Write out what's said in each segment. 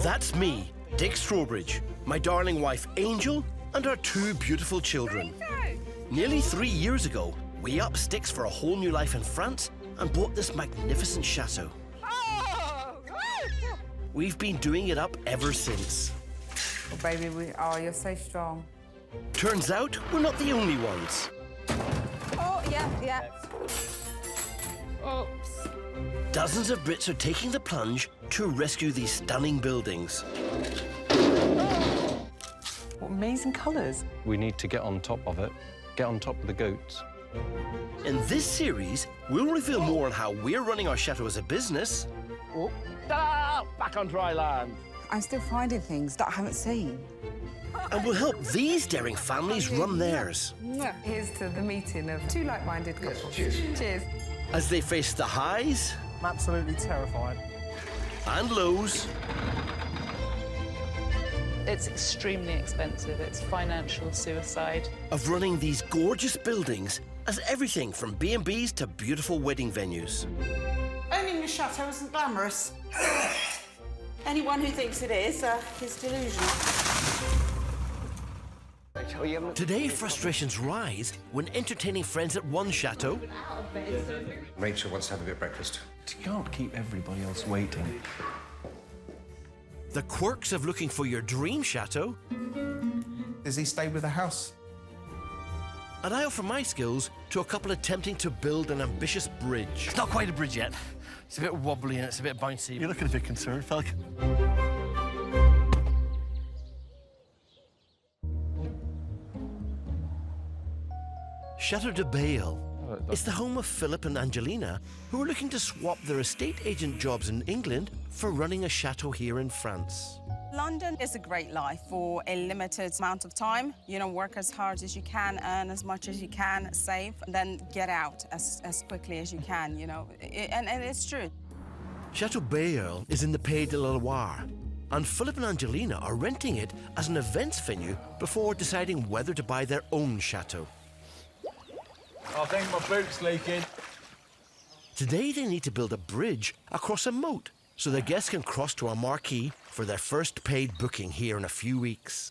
That's me, Dick Strawbridge, my darling wife Angel, and our two beautiful children. Nearly 3 years ago, we upped sticks for a whole new life in France and bought this magnificent chateau. We've been doing it up ever since. Oh, baby, you're so strong. Turns out we're not the only ones. Oh, yeah. Oops. Dozens of Brits are taking the plunge to rescue these stunning buildings. What amazing colours. We need to get on top of it, get on top of the goats. In this series, we'll reveal more on how we're running our chateau as a business. Oh, ta-da! Back on dry land. I'm still finding things that I haven't seen. And we'll help these daring families run theirs. Here's to the meeting of two like-minded couples. Cheers. Cheers. As they face the highs I'm absolutely terrified. and lows It's extremely expensive. It's financial suicide. of running these gorgeous buildings as everything from B&Bs to beautiful wedding venues. Owning a chateau isn't glamorous. Anyone who thinks it is delusional. Today, frustrations rise when entertaining friends at one chateau Rachel wants to have a bit of breakfast. You can't keep everybody else waiting. the quirks of looking for your dream chateau, Does he stay with the house? and I offer my skills to a couple attempting to build an ambitious bridge. It's not quite a bridge yet. It's a bit wobbly and it's a bit bouncy. You're looking a bit concerned, Falcon. Chateau de Bale. It's the home of Philip and Angelina, who are looking to swap their estate agent jobs in England for running a chateau here in France. London is a great life for a limited amount of time. You know, work as hard as you can, earn as much as you can, save, and then get out as quickly as you can, you know. And it's true. Chateau Bale is in the Pays de la Loire, and Philip and Angelina are renting it as an events venue before deciding whether to buy their own chateau. I think my boot's leaking. Today they need to build a bridge across a moat so their guests can cross to a marquee for their first paid booking here in a few weeks.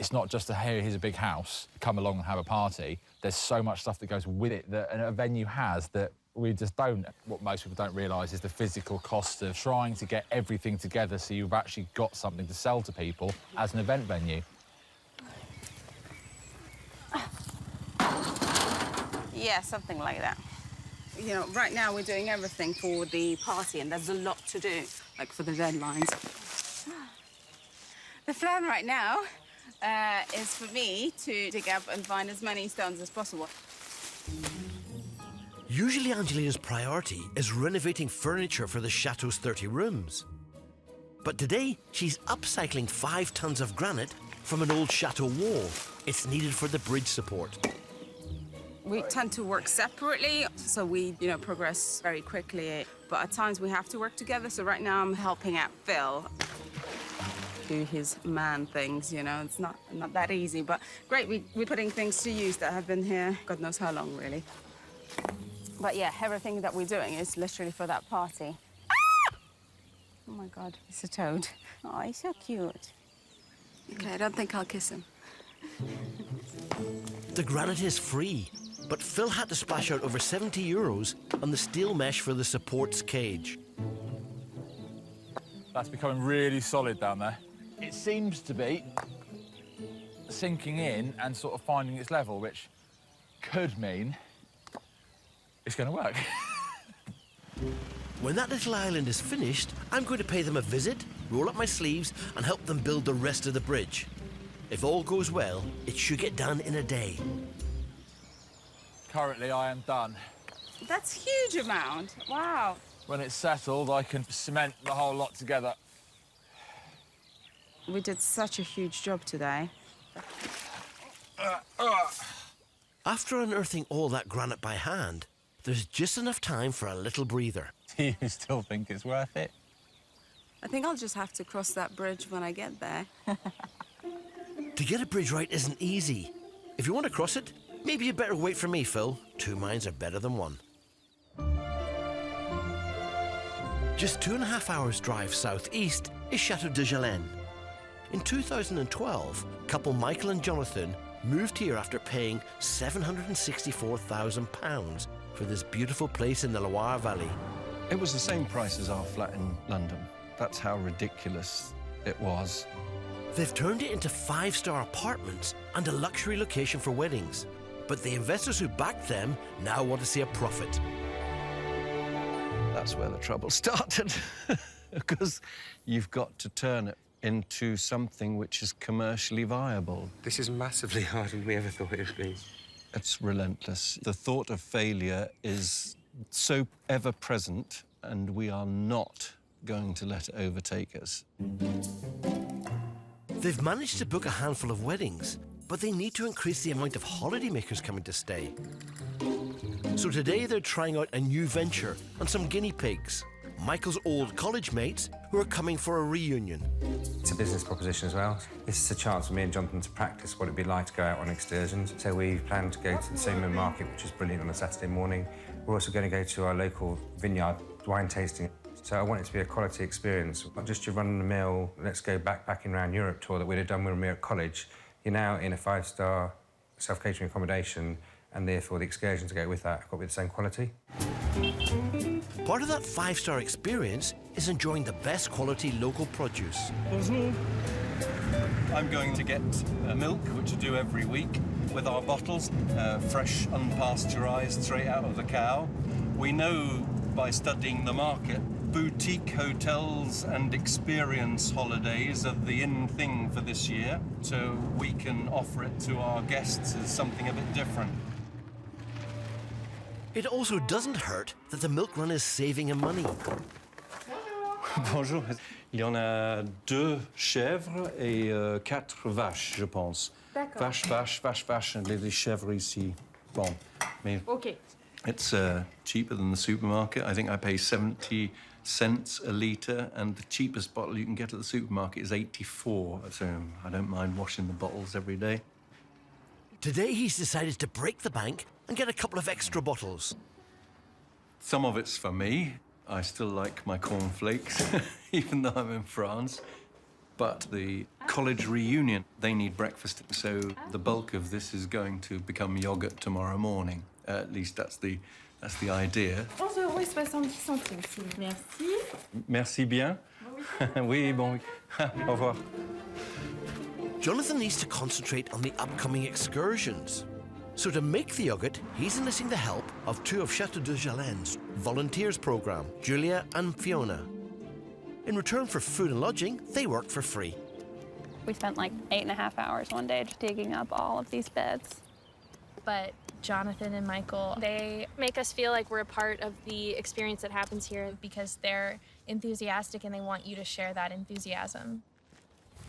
It's not just here's a big house, come along and have a party. There's so much stuff that goes with it that a venue has that we just don't. What most people don't realise is the physical cost of trying to get everything together so you've actually got something to sell to people as an event venue. Yeah, something like that. You know, right now we're doing everything for the party, and there's a lot to do, like for the deadlines. The plan right now is for me to dig up and find as many stones as possible. Usually Angelina's priority is renovating furniture for the chateau's 30 rooms. But today she's upcycling 5 tons of granite from an old chateau wall. It's needed for the bridge support. We tend to work separately, so we, you know, progress very quickly. But at times we have to work together. So right now I'm helping out Phil do his man things, you know. It's not that easy, but great. We're putting things to use that have been here God knows how long, really. But yeah, everything that we're doing is literally for that party. Ah! Oh my God, it's a toad. Oh, he's so cute. Okay, I don't think I'll kiss him. The granite is free, but Phil had to splash out over €70 on the steel mesh for the supports cage. That's becoming really solid down there. It seems to be sinking in and sort of finding its level, which could mean it's going to work. When that little island is finished, I'm going to pay them a visit, roll up my sleeves, and help them build the rest of the bridge. If all goes well, it should get done in a day. Currently, I am done. That's a huge amount. Wow. When it's settled, I can cement the whole lot together. We did such a huge job today. After unearthing all that granite by hand, there's just enough time for a little breather. Do you still think it's worth it? I think I'll just have to cross that bridge when I get there. To get a bridge right isn't easy. If you want to cross it, maybe you better wait for me, Phil. 2 minds are better than 1. Just 2.5 hours drive southeast, is Chateau de Jalen. In 2012, couple Michael and Jonathan moved here after paying £764,000 for this beautiful place in the Loire Valley. It was the same price as our flat in London. That's how ridiculous it was. They've turned it into 5-star apartments and a luxury location for weddings. But the investors who backed them now want to see a profit. That's where the trouble started, because you've got to turn it into something which is commercially viable. This is massively harder than we ever thought it would be. It's relentless. The thought of failure is so ever-present, and we are not going to let it overtake us. They've managed to book a handful of weddings, but they need to increase the amount of holidaymakers coming to stay. So today they're trying out a new venture on some guinea pigs, Michael's old college mates who are coming for a reunion. It's a business proposition as well. This is a chance for me and Jonathan to practice what it'd be like to go out on excursions. So we plan to go to the same market, which is brilliant, on a Saturday morning. We're also going to go to our local vineyard wine tasting. So I want it to be a quality experience, not just your run-of-the-mill, let's go backpacking around Europe tour that we'd have done when we were at college. You're now in a 5-star self-catering accommodation, and therefore the excursions to go with that have got to be the same quality. Part of that 5-star experience is enjoying the best quality local produce. Bonjour. I'm going to get milk, which I do every week, with our bottles, fresh, unpasteurised, straight out of the cow. We know by studying the market, boutique hotels and experience holidays are the in thing for this year, so we can offer it to our guests as something a bit different. It also doesn't hurt that the milk run is saving him money. Bonjour. Il y en a 2 chèvres et 4 vaches, je pense. Vache, vache, vache, vache, and les chèvres ici. Bon, mais it's cheaper than the supermarket. I think I pay 70 cents a litre, and the cheapest bottle you can get at the supermarket is 84. So I don't mind washing the bottles every day. Today he's decided to break the bank and get a couple of extra bottles. Some of it's for me. I still like my cornflakes, even though I'm in France. But the college reunion, they need breakfast, so the bulk of this is going to become yogurt tomorrow morning. At least that's the idea. 11,70 centimes, merci. Merci bien. Oui, bon. Au revoir. Jonathan needs to concentrate on the upcoming excursions. So to make the yogurt, he's enlisting the help of 2 of Chateau de Jalen's volunteers program, Julia and Fiona. In return for food and lodging, they work for free. We spent like 8.5 hours one day just digging up all of these beds. But Jonathan and Michael, they make us feel like we're a part of the experience that happens here because they're enthusiastic and they want you to share that enthusiasm.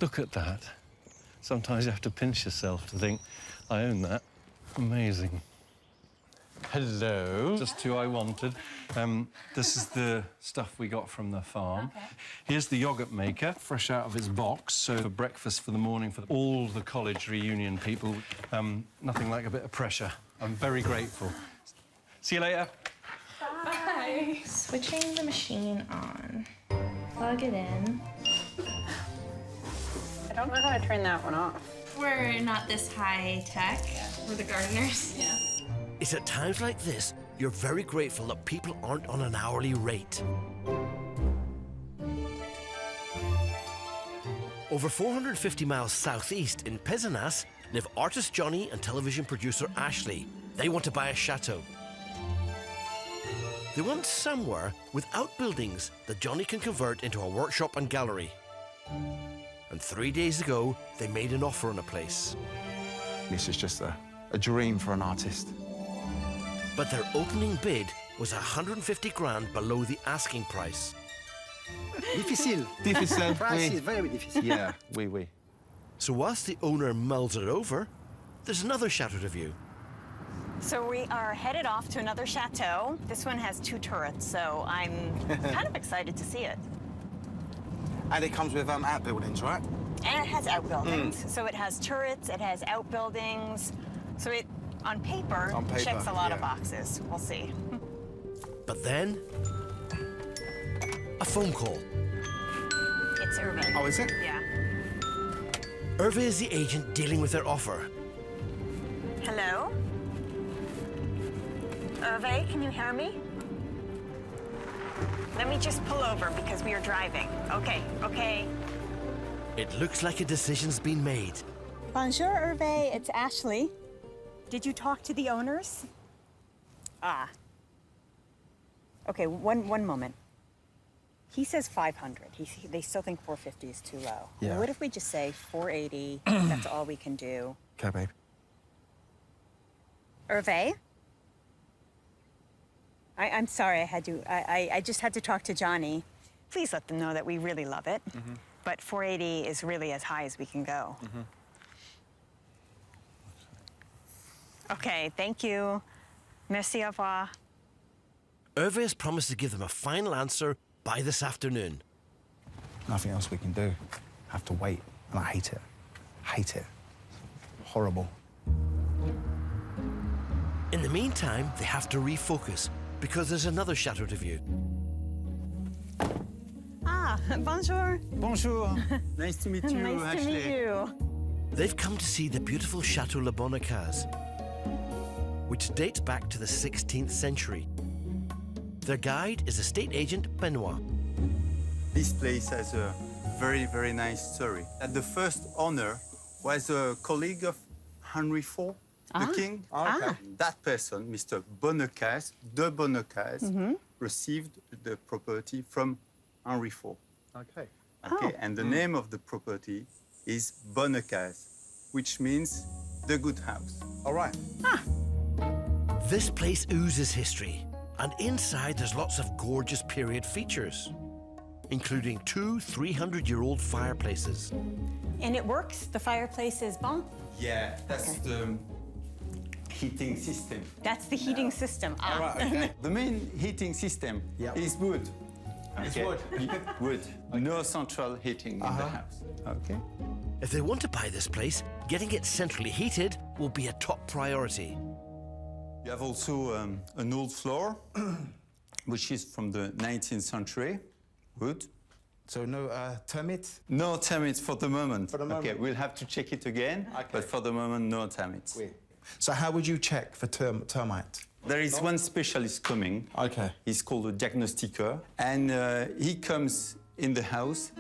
Look at that. Sometimes you have to pinch yourself to think, I own that. Amazing. Hello. Just who I wanted. This is the stuff we got from the farm. Okay. Here's the yogurt maker, fresh out of its box. So for breakfast for the morning for all the college reunion people, nothing like a bit of pressure. I'm very grateful. See you later. Bye. Switching the machine on. Plug it in. I don't know how to turn that one off. We're not this high tech. We're the gardeners. Yeah. It's at times like this, you're very grateful that people aren't on an hourly rate. Over 450 miles southeast in Pézenas live artist Johnny and television producer Ashley. They want to buy a chateau. They want somewhere with outbuildings that Johnny can convert into a workshop and gallery. And 3 days ago, they made an offer on a place. This is just a dream for an artist. But their opening bid was 150 grand below the asking price. Difficile. Difficile. Price is very difficile. Yeah, oui. So whilst the owner mulls it over, there's another chateau to view. So we are headed off to another chateau. This one has 2 turrets, so I'm kind of excited to see it. And it comes with outbuildings, right? And it has outbuildings. So it has turrets, it has outbuildings. So it, on paper checks a lot of boxes. We'll see. But then, a phone call. It's Hervé. Oh, is it? Yeah. Hervé is the agent dealing with their offer. Hello? Hervé, can you hear me? Let me just pull over because we are driving. Okay, okay. It looks like a decision's been made. Bonjour, Hervé. It's Ashley. Did you talk to the owners? Ah. Okay, one moment. He says 500. They still think 450 is too low. Yeah. What if we just say 480? That's all we can do. Okay, babe. Hervé? I'm sorry, I just had to talk to Johnny. Please let them know that we really love it. But 480 is really as high as we can go. Okay, thank you. Merci, au revoir. Hervé has promised to give them a final answer by this afternoon. Nothing else we can do. Have to wait. And I hate it. Hate it. Horrible. In the meantime, they have to refocus because there's another chateau to view. Ah, bonjour. Bonjour. Nice to meet you, Nice Ashley. to meet you. They've come to see the beautiful Chateau Labonnas, which dates back to the 16th century. Their guide is estate agent Benoit. This place has a very, very nice story. And the first owner was a colleague of Henry IV, the king. That person, Mr. Bonnecaz, de Bonnecaz, received the property from Henry IV. Okay. Okay, and the name of the property is Bonnecaz, which means the good house. All right. This place oozes history, and inside there's lots of gorgeous period features, including two 300-year-old fireplaces. And it works? The fireplace is bon? Yeah, that's the heating system. That's the heating system. Ah. All right, okay. The main heating system is wood. It's wood. Wood. No central heating in the house. Okay. If they want to buy this place, getting it centrally heated will be a top priority. You have also an old floor, which is from the 19th century, wood. So no termites? No termites for the moment. For the moment. Okay, we'll have to check it again, but for the moment, no termites. Wait. So how would you check for termite? There is one specialist coming. Okay. He's called a diagnostiker, and he comes in the house.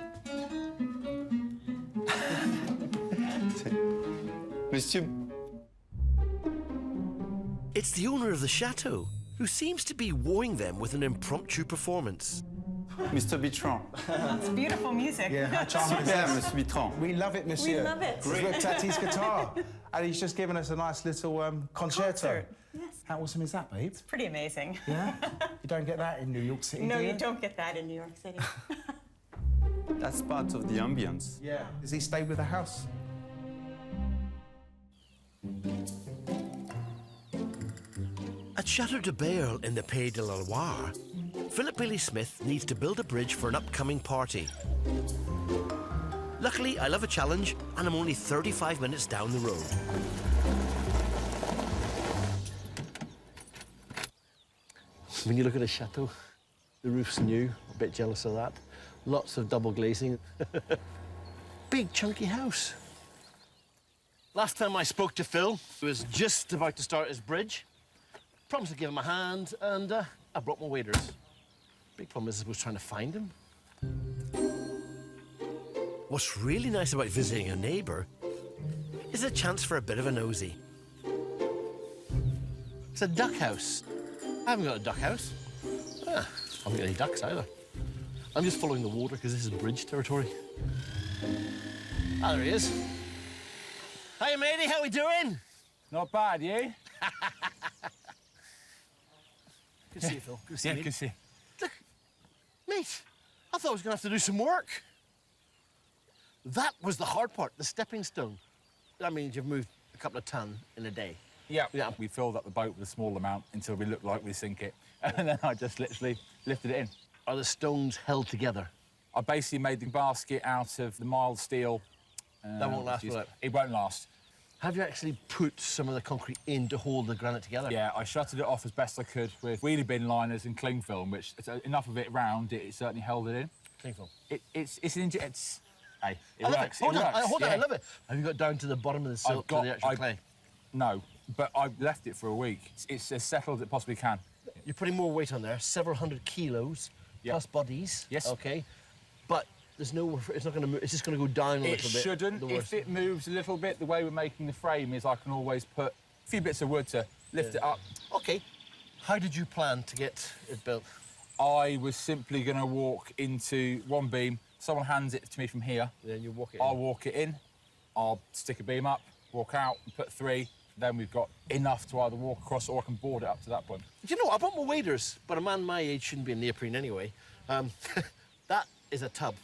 Monsieur. It's the owner of the chateau, who seems to be wooing them with an impromptu performance. Mr. Bitron. It's beautiful music. Yeah, how charming is Super, this? Monsieur Bitron. We love it, monsieur. We love it. It's with Tati's guitar. And he's just given us a nice little concerto. Concert. Yes. How awesome is that, babe? It's pretty amazing. Yeah? You don't get that in New York City, No, do you don't get that in New York City. That's part of the ambience. Yeah. Does he stay with the house? At Chateau de Jalen in the Pays de la Loire, Philip Bailey Smith needs to build a bridge for an upcoming party. Luckily, I love a challenge, and I'm only 35 minutes down the road. When you look at a chateau, the roof's new, a bit jealous of that. Lots of double glazing. Big chunky house. Last time I spoke to Phil, he was just about to start his bridge. Promised to give him a hand, and I brought my waiters. Big problem is I was trying to find him. What's really nice about visiting a neighbour is a chance for a bit of a nosy. It's a duck house. I haven't got a duck house. I haven't got any ducks either. I'm just following the water because this is bridge territory. Ah, there he is. Hey, matey, how we doing? Not bad, you? Good to see you, Phil. Good to see Yeah, you. good to see you. Look, mate, I thought I was going to have to do some work. That was the hard part, the stepping stone. That means you've moved a couple of ton in a day. Yeah. We filled up the boat with a small amount until we looked like we sink it. And then I just literally lifted it in. Are the stones held together? I basically made the basket out of the mild steel. That won't last, will it? It won't last. Have you actually put some of the concrete in to hold the granite together? Yeah, I shuttered it off as best I could with wheelie bin liners and cling film, which enough of it round, it certainly held it in. Cling film. Hey, it I love works. it. Hold it on, works. hold on, yeah. I love it. Have you got down to the bottom of the silt to the actual clay? No, but I've left it for a week. It's as settled as it possibly can. You're putting more weight on there, several hundred kilos, plus bodies. Yes. Okay. But there's no, it's not going to move, it's just going to go down a little bit. It shouldn't. If it moves a little bit, the way we're making the frame is I can always put a few bits of wood to lift it up. Okay. How did you plan to get it built? I was simply going to walk into one beam. Someone hands it to me from here. Then you walk it I'll in. walk it in. I'll stick a beam up, walk out, and put 3. Then we've got enough to either walk across or I can board it up to that point. Do you know, I bought my waders, but a man my age shouldn't be in neoprene anyway. That is a tub.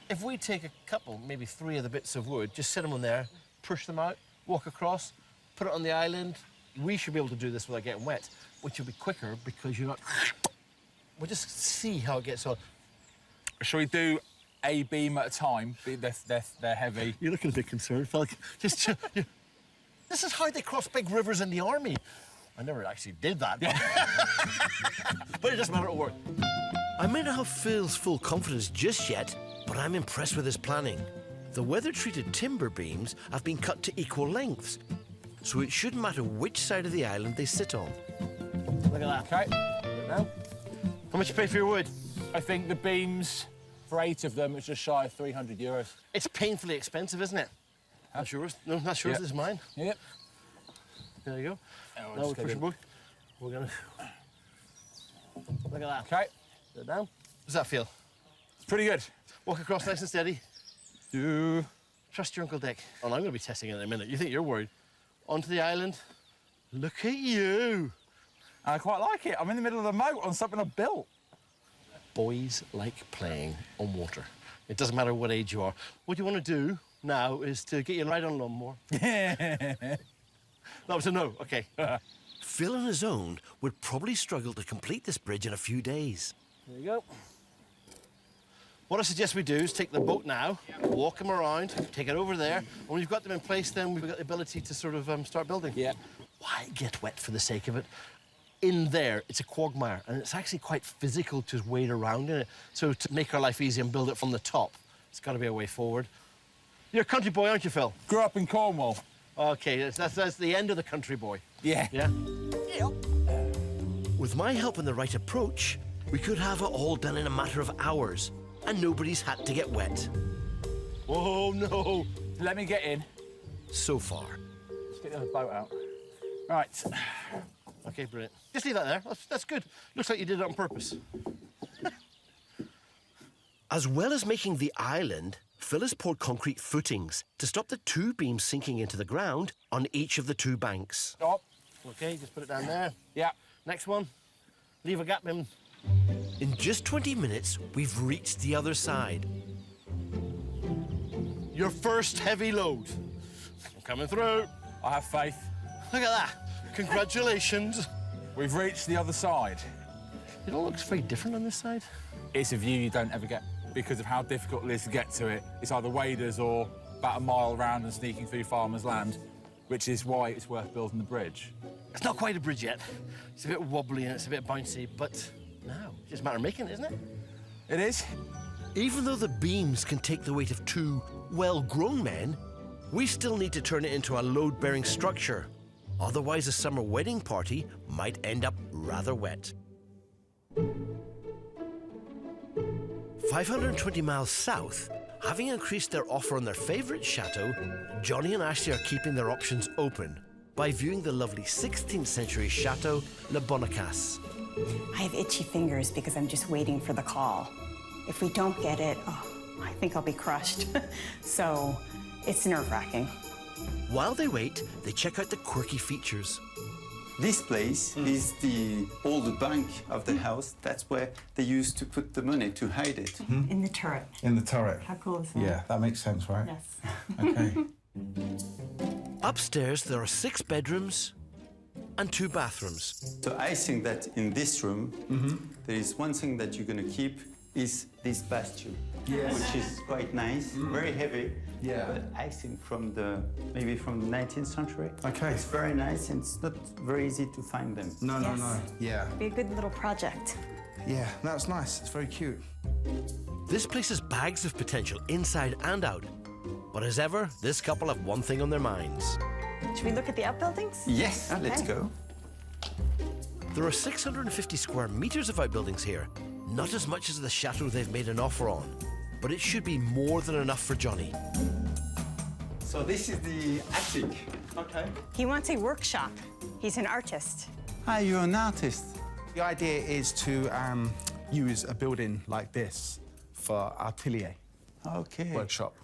If we take a couple, maybe 3 of the bits of wood, just set them on there, push them out, walk across, put it on the island, we should be able to do this without getting wet, which will be quicker because you're not... We'll just see how it gets on. Shall we do a beam at a time? They're heavy. You're looking a bit concerned, Falk. Just... This is how they cross big rivers in the army. I never actually did that. But it doesn't matter, it'll work. I may not have Phil's full confidence just yet, but I'm impressed with his planning. The weather-treated timber beams have been cut to equal lengths, so it shouldn't matter which side of the island they sit on. Look at that. Okay. Now, how much you pay for your wood? I think the beams, for 8 of them, is just shy of €300. It's painfully expensive, isn't it? That's yours. No, that's yours. Yep. This is mine. Yep. There you go. Oh, Now we push it back. We're gonna... Look at that. Okay. Sit down. Does that feel? It's pretty good. Walk across nice and steady. Trust your Uncle Dick. Oh, I'm going to be testing it in a minute. You think you're worried? Onto the island. Look at you. I quite like it. I'm in the middle of the moat on something I built. Boys like playing on water. It doesn't matter what age you are. What you want to do now is to get you right on a lawnmower. That was a no. OK. Phil on his own would probably struggle to complete this bridge in a few days. There you go. What I suggest we do is take the boat now, walk them around, take it over there, and when you've got them in place, then we've got the ability to sort of start building. Yeah. Why get wet for the sake of it? In there, it's a quagmire, and it's actually quite physical to wade around in it. So to make our life easy and build it from the top, it's got to be a way forward. You're a country boy, aren't you, Phil? Grew up in Cornwall. OK, that's the end of the country boy. Yeah. Yeah? With my help and the right approach, we could have it all done in a matter of hours, and nobody's had to get wet. Oh, no. Let me get in. So far. Let's get the other boat out. Right. OK, brilliant. Just leave that there. That's good. Looks like you did it on purpose. As well as making the island, Phil has poured concrete footings to stop the 2 beams sinking into the ground on each of the 2 banks. Stop. OK, just put it down there. Yeah. Next one. Leave a gap in. In just 20 minutes, we've reached the other side. Your first heavy load. I'm coming through. I have faith. Look at that. Congratulations. We've reached the other side. It all looks very different on this side. It's a view you don't ever get because of how difficult it is to get to it. It's either waders or about a mile round and sneaking through farmers' land, which is why it's worth building the bridge. It's not quite a bridge yet. It's a bit wobbly and it's a bit bouncy, but now it's just a matter of making it, isn't it? It is. Even though the beams can take the weight of 2 well-grown men, we still need to turn it into a load-bearing structure. Otherwise, a summer wedding party might end up rather wet. 520 miles south, having increased their offer on their favourite chateau, Johnny and Ashley are keeping their options open by viewing the lovely 16th century Chateau Labonnas. I have itchy fingers because I'm just waiting for the call. If we don't get it, I think I'll be crushed. So it's nerve-wracking. While they wait, they check out the quirky features. This place is the old bank of the house. That's where they used to put the money to hide it. In the turret. In the turret. How cool is that? Yeah, that makes sense, right? Yes. OK. Upstairs, there are 6 bedrooms and 2 bathrooms. So I think that in this room, there is one thing that you're going to keep is this bathroom, which is quite nice, very heavy. Yeah. But I think maybe from the 19th century. OK. It's very nice and it's not very easy to find them. No. Yeah. Be a good little project. Yeah, that's nice. It's very cute. This place has bags of potential inside and out. But as ever, this couple have one thing on their minds. Should we look at the outbuildings? Yes, let's Okay. go. There are 650 square meters of outbuildings here. Not as much as the chateau they've made an offer on. But it should be more than enough for Johnny. So this is the attic. Okay. He wants a workshop. He's an artist. Ah, you're an artist. The idea is to use a building like this for atelier, Okay. workshop,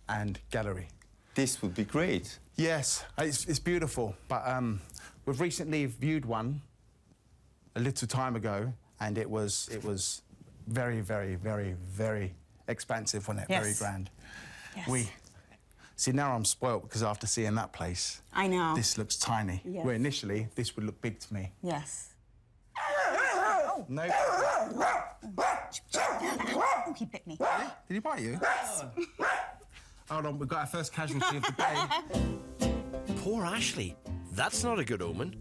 and gallery. This would be great. Yes, it's beautiful, but we've recently viewed one a little time ago, and it was very, very, very, very expansive, wasn't it? Yes. Very grand. Yes. See, now I'm spoilt because after seeing that place, I know. this looks tiny. Yes. Where initially this would look big to me. Yes. No. Oh, he bit me. Did he bite you? Hold on, we've got our first casualty of the day. Poor Ashley. That's not a good omen.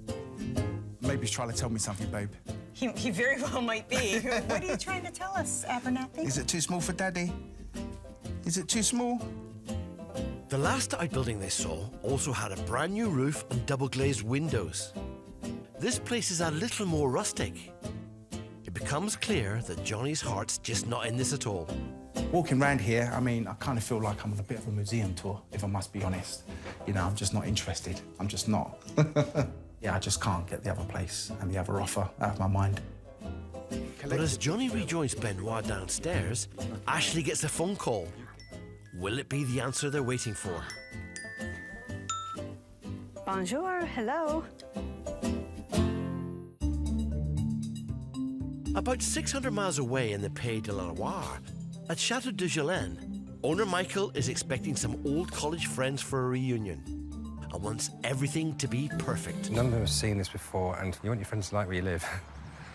Maybe he's trying to tell me something, babe. He very well might be. What are you trying to tell us, Abernathy? Is it too small for Daddy? Is it too small? The last outbuilding they saw also had a brand new roof and double glazed windows. This place is a little more rustic. It becomes clear that Johnny's heart's just not in this at all. Walking around here, I mean, I kind of feel like I'm on a bit of a museum tour, if I must be honest. You know, I'm just not interested. I'm just not. Yeah, I just can't get the other place and the other offer out of my mind. But as Johnny rejoins Benoit downstairs, Ashley gets a phone call. Will it be the answer they're waiting for? Bonjour, hello. About 600 miles away in the Pays de la Loire, at Chateau de Jalen, owner Michael is expecting some old college friends for a reunion and wants everything to be perfect. None of them have seen this before, and you want your friends to like where you live.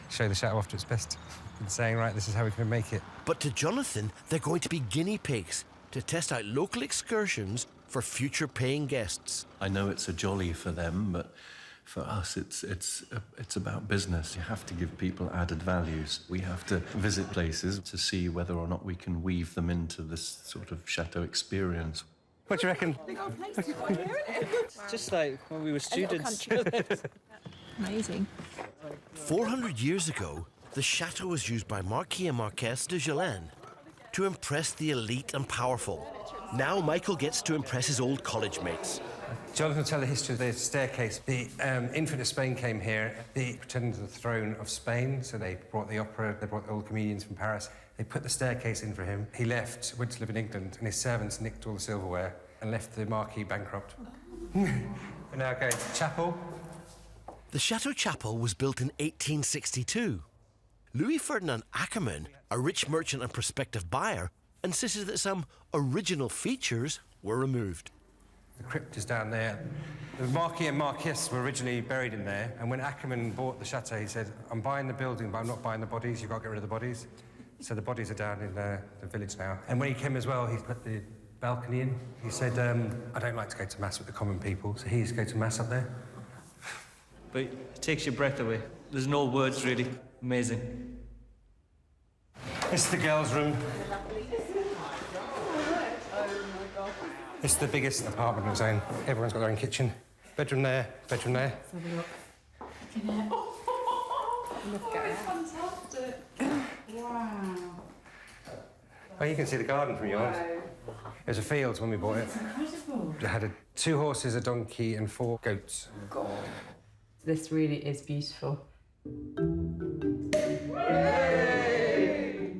Show the chateau off to its best. And saying, right, this is how we're going to make it. But to Jonathan, they're going to be guinea pigs to test out local excursions for future paying guests. I know it's a jolly for them, but for us, it's about business. You have to give people added values. We have to visit places to see whether or not we can weave them into this sort of chateau experience. What do you reckon? Just like when we were students. Amazing. 400 years ago, the chateau was used by Marquis and Marquess de Jalen to impress the elite and powerful. Now Michael gets to impress his old college mates. Jonathan will tell the history of the staircase. The infant of Spain came here. They pretended to the throne of Spain, so they brought the opera, they brought all the comedians from Paris. They put the staircase in for him. He left, went to live in England, and his servants nicked all the silverware and left the Marquis bankrupt. We're now going to chapel. The Chateau Chapel was built in 1862. Louis Ferdinand Ackermann, a rich merchant and prospective buyer, insisted that some original features were removed. The crypt is down there. The Marquis and Marquess were originally buried in there, and when Ackermann bought the chateau, he said, I'm buying the building, but I'm not buying the bodies. You've got to get rid of the bodies. So the bodies are down in the village now. And when he came as well, he put the balcony in. He said, I don't like to go to Mass with the common people, so he used to go to Mass up there. But it takes your breath away. There's no words, really. Amazing. This is the girls' room. It's the biggest apartment of its own. Everyone's got their own kitchen. Bedroom there, bedroom there. Let's have a look. Look at it. Fantastic. Wow. Oh, you can see the garden from yours. It was a field when we bought it. It's incredible. It had 2 horses, a donkey, and 4 goats. God. This really is beautiful.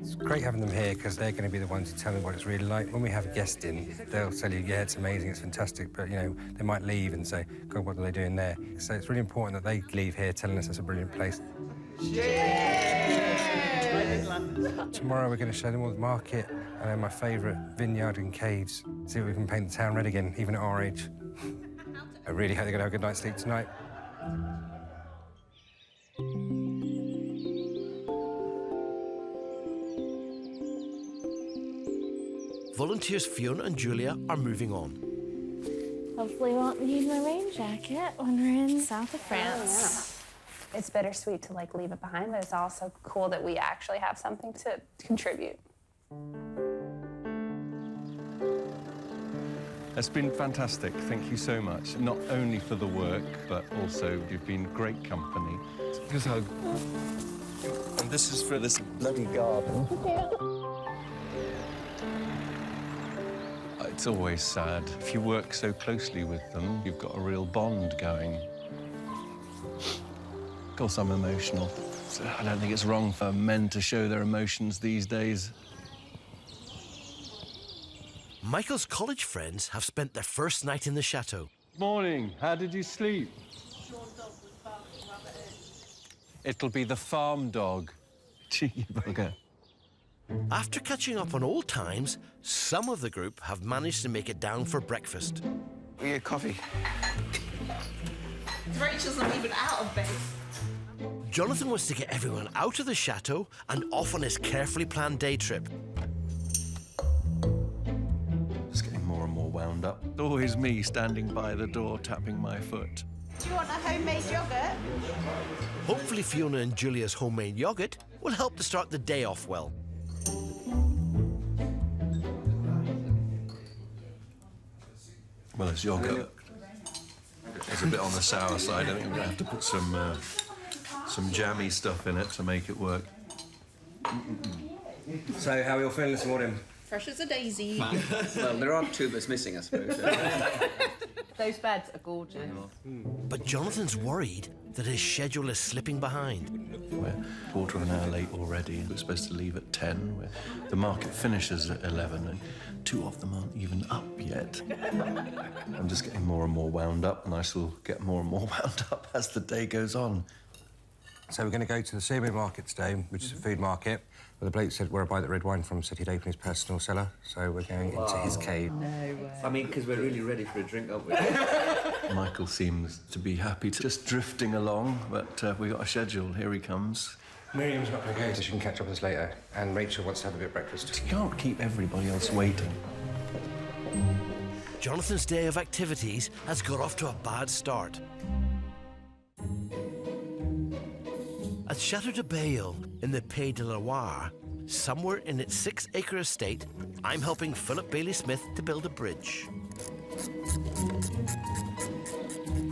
It's great having them here because they're going to be the ones who tell me what it's really like. When we have guests in, they'll tell you, yeah, it's amazing, it's fantastic, but, you know, they might leave and say, God, what are they doing there? So it's really important that they leave here telling us it's a brilliant place. Tomorrow we're going to show them all the market and then my favourite vineyard and caves. See if we can paint the town red again, even at our age. I really hope they're going to have a good night's sleep tonight. Volunteers Fiona and Julia are moving on. Hopefully won't need my rain jacket when we're in south of France. It's bittersweet to like leave it behind, but it's also cool that we actually have something to contribute. It's been fantastic. Thank you so much. Not only for the work, but also you've been great company. Just hug. And this is for this bloody garden. It's always sad. If you work so closely with them, you've got a real bond going. Of course, I'm emotional. So I don't think it's wrong for men to show their emotions these days. Michael's college friends have spent their first night in the chateau. Morning. How did you sleep? It'll be the farm dog. Cheeky bugger. After catching up on old times, some of the group have managed to make it down for breakfast. We get coffee. Rachel's not even out of bed. Jonathan wants to get everyone out of the chateau and off on his carefully planned day trip. Just getting more and more wound up. Always me standing by the door, tapping my foot. Do you want a homemade yogurt? Hopefully Fiona and Julia's homemade yogurt will help to start the day off well. Well, it's yogurt. It's a bit on the sour side. I think I'm going to have to put some jammy stuff in it to make it work. So, how are you all feeling this morning? Fresh as a daisy. Well, there are two bits missing, I suppose. Those beds are gorgeous. But Jonathan's worried that his schedule is slipping behind. We're a quarter of an hour late already. We're supposed to leave at 10. The market finishes at 11, and two of them aren't even up yet. I'm just getting more and more wound up, and I shall get more and more wound up as the day goes on. So we're going to go to the Humier market today, which is a food market. Where the bloke said where I buy the red wine from, said he'd open his personal cellar. So we're going into his cave. No way. I mean, because we're really ready for a drink, aren't we? Michael seems to be happy to just drifting along, but we got a schedule. Here he comes. Miriam's not going to go, so she can catch up with us later. And Rachel wants to have a bit of breakfast. You can't keep everybody else waiting. Jonathan's day of activities has got off to a bad start. At Chateau de Jalen in the Pays de la Loire, somewhere in its 6-acre estate, I'm helping Philip Bailey-Smith to build a bridge.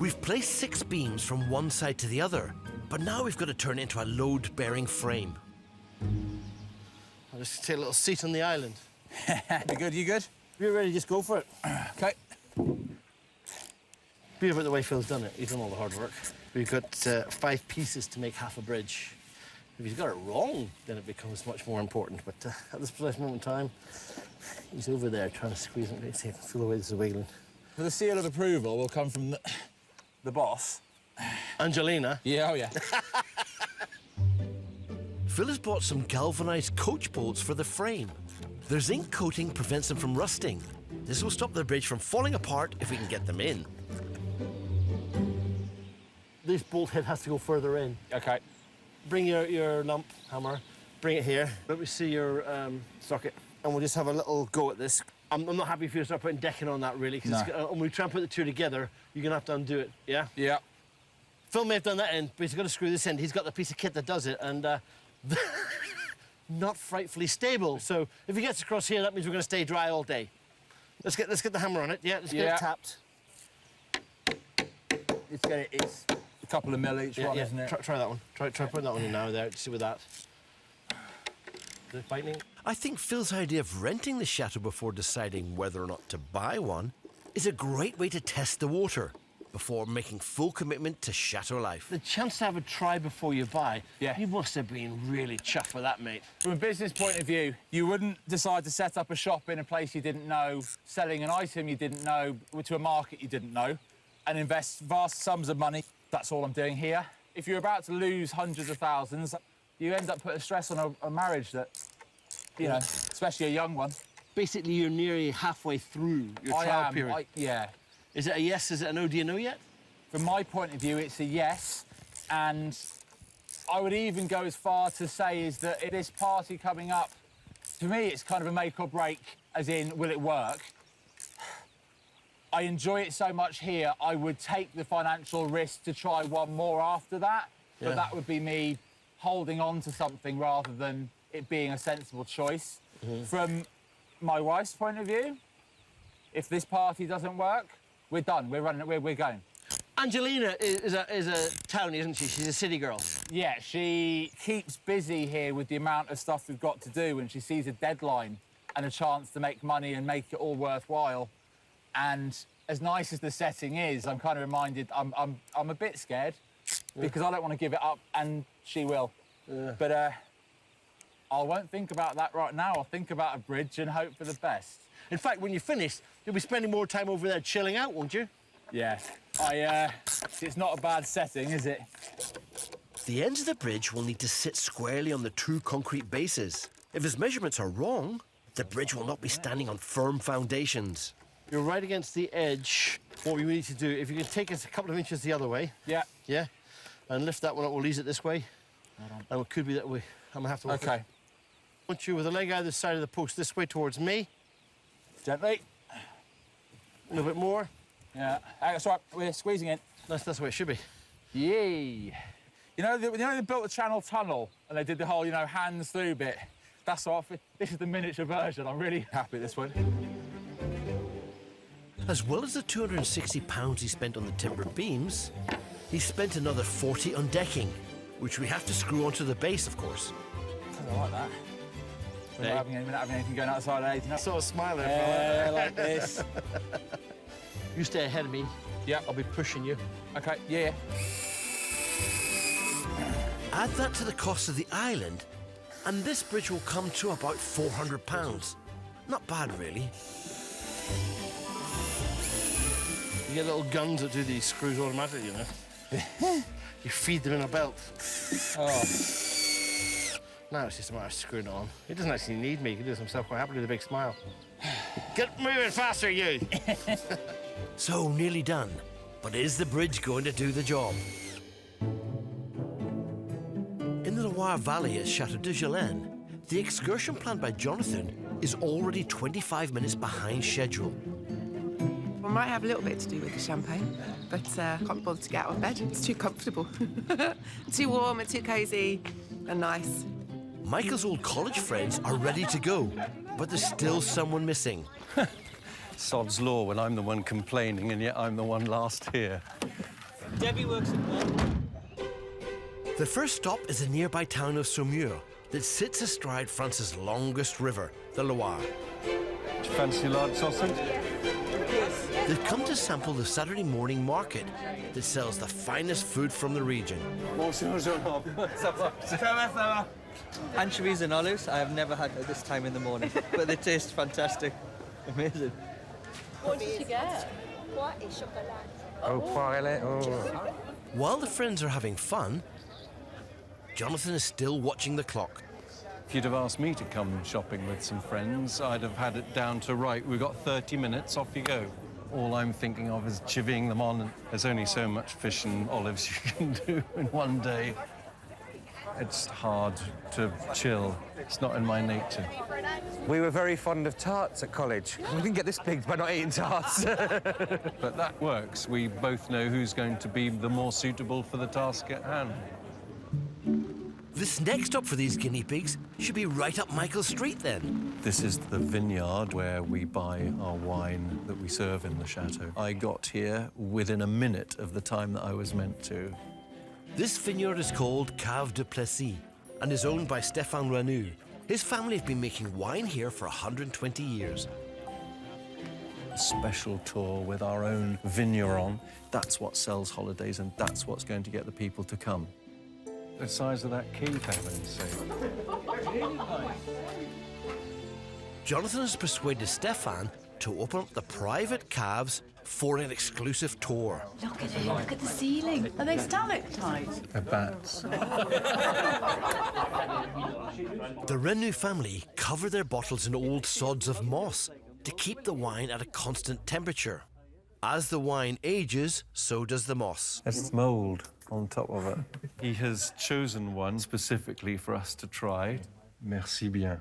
We've placed 6 beams from one side to the other, but now we've got to turn it into a load-bearing frame. I'll just take a little seat on the island. Be good, you good? You're ready, just go for it. OK. Beautiful about the way Phil's done it. He's done all the hard work. We've got 5 pieces to make half a bridge. If he's got it wrong, then it becomes much more important. But at this precise moment in time, he's over there trying to squeeze it. See, feel the way this is wiggling. So the seal of approval will come from the boss. Angelina. Yeah, oh yeah. Phil has bought some galvanised coach bolts for the frame. Their zinc coating prevents them from rusting. This will stop the bridge from falling apart if we can get them in. This bolt head has to go further in. OK. Bring your lump hammer, bring it here. Let me see your socket, and we'll just have a little go at this. I'm not happy if you start putting decking on that, really, because when we try and put the two together, you're going to have to undo it, yeah? Yeah. Phil may have done that end, but he's got to screw this end. He's got the piece of kit that does it, and not frightfully stable. So if he gets across here, that means we're going to stay dry all day. Let's get the hammer on it, yeah? Let's get it tapped. Let's get it. It's a couple of mil each one, isn't it? Try that one. Try putting that one in now there. See with that. Is it biting? I think Phil's idea of renting the chateau before deciding whether or not to buy one is a great way to test the water before making full commitment to chateau life. The chance to have a try before you buy, you must have been really chuffed with that, mate. From a business point of view, you wouldn't decide to set up a shop in a place you didn't know, selling an item you didn't know, to a market you didn't know, and invest vast sums of money. That's all I'm doing here. If you're about to lose hundreds of thousands, you end up putting stress on a marriage that, you know, especially a young one. Basically, you're nearly halfway through your trial period. Yeah. Is it a yes? Is it a no? Do you know yet? From my point of view, it's a yes, and I would even go as far to say is that it is party coming up. To me, it's kind of a make or break, as in, will it work? I enjoy it so much here, I would take the financial risk to try one more after that, but that would be me holding on to something rather than it being a sensible choice. From my wife's point of view, If this party doesn't work, we're done. We're running. We're going. Angelina is a townie, isn't she? She's a city girl. Yeah, she keeps busy here with the amount of stuff we've got to do, and she sees a deadline and a chance to make money and make it all worthwhile. And as nice as the setting is, I'm kind of reminded I'm a bit scared because I don't want to give it up, and she will. But I won't think about that right now. I'll think about a bridge and hope for the best. In fact, when you're finished, you'll be spending more time over there chilling out, won't you? Yes. It's not a bad setting, is it? The ends of the bridge will need to sit squarely on the two concrete bases. If his measurements are wrong, the bridge will not be standing on firm foundations. You're right against the edge. What we need to do, if you can take us a couple of inches the other way. Yeah. Yeah? And lift that one up, we'll ease it this way. And it could be that way. I'm gonna have to... OK. I want you with a leg either side of the post this way towards me. Gently. A little bit more. Yeah. That's right, we're squeezing in. That's the way it should be. Yay. You know, they built the Channel Tunnel and they did the whole, hands through bit. That's what this is the miniature version. I'm really happy with this one. As well as the £260 he spent on the timber beams, he spent another 40 on decking, which we have to screw onto the base, of course. I like that. We're not having anything going outside, eh? I saw a smile there, fella. Like this. You stay ahead of me. Yeah. I'll be pushing you. OK, yeah. Add that to the cost of the island, and this bridge will come to about £400. Not bad, really. You get little guns that do these screws automatically, you know. You feed them in a belt. Oh. Now it's just a matter of screwing it on. He doesn't actually need me. He can do this himself quite happily with a big smile. Get moving faster, you! So, nearly done. But is the bridge going to do the job? In the Loire Valley at Chateau de Jalen, the excursion planned by Jonathan is already 25 minutes behind schedule. We might have a little bit to do with the champagne, but can't bother to get out of bed. It's too comfortable. Too warm and too cosy and nice. Michael's old college friends are ready to go, but there's still someone missing. Sod's law when I'm the one complaining and yet I'm the one last here. Debbie works at one. The first stop is the nearby town of Humeur that sits astride France's longest river, the Loire. Do you fancy large sausage? They've come to sample the Saturday morning market that sells the finest food from the region. Anchovies and olives, I have never had at this time in the morning, but they taste fantastic. Amazing. What did you get? While the friends are having fun, Jonathan is still watching the clock. If you'd have asked me to come shopping with some friends, I'd have had it down to, right, we've got 30 minutes, off you go. All I'm thinking of is chivying them on, and there's only so much fish and olives you can do in one day. It's hard to chill. It's not in my nature. We were very fond of tarts at college. We didn't get this big by not eating tarts. But that works. We both know who's going to be the more suitable for the task at hand. This next stop for these guinea pigs should be right up Michael's street, then. This is the vineyard where we buy our wine that we serve in the chateau. I got here within a minute of the time that I was meant to. This vineyard is called Cave de Plessis and is owned by Stéphane Renou. His family have been making wine here for 120 years. A special tour with our own vigneron. That's what sells holidays, and that's what's going to get the people to come. The size of that key, for heaven's sake. Jonathan has persuaded Stéphane to open up the private caves for an exclusive tour. Look at it, look at the ceiling. Are they stalactites? They're bats. The Renou family cover their bottles in old sods of moss to keep the wine at a constant temperature. As the wine ages, so does the moss. There's mould on top of it. He has chosen one specifically for us to try. Merci bien.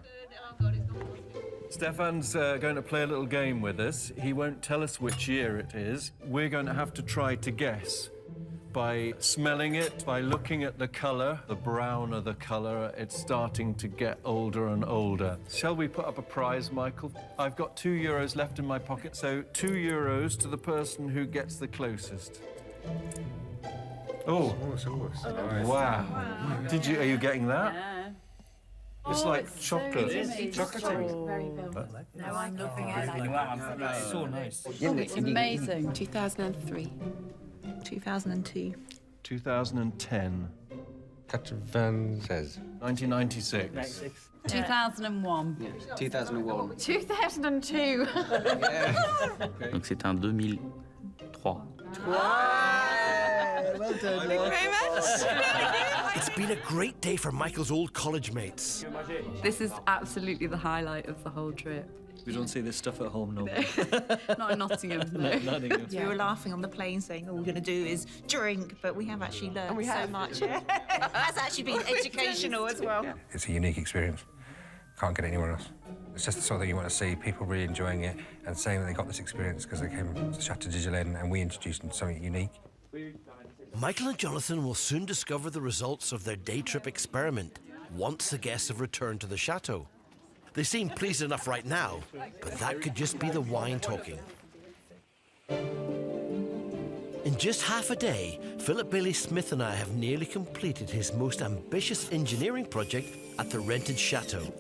Stéphane's going to play a little game with us. He won't tell us which year it is. We're going to have to try to guess by smelling it, by looking at the colour. The browner the colour, it's starting to get older and older. Shall we put up a prize, Michael? I've got €2 left in my pocket, so €2 to the person who gets the closest. Oh, wow. Are you getting that? It's like chocolate. No, I'm loving it. It's so nice. It's amazing. 2003. 2002. 2010. Caravan says. 1996. 2001. 2001. 2002. Donc c'est un 2003. Well done, Lord. It's been a great day for Michael's old college mates. This is absolutely the highlight of the whole trip. We don't see this stuff at home, no. Not in Nottingham, no. Nottingham. We were laughing on the plane saying all we're going to do is drink, but we have actually learned so much. That's actually been educational as well. It's a unique experience. Can't get anywhere else. It's just the sort of thing you want to see, people really enjoying it and saying that they got this experience because they came to Chateau de Jalen and we introduced them to something unique. Michael and Jonathan will soon discover the results of their day trip experiment once the guests have returned to the chateau. They seem pleased enough right now, but that could just be the wine talking. In just half a day, Philip Bailey Smith and I have nearly completed his most ambitious engineering project at the rented chateau.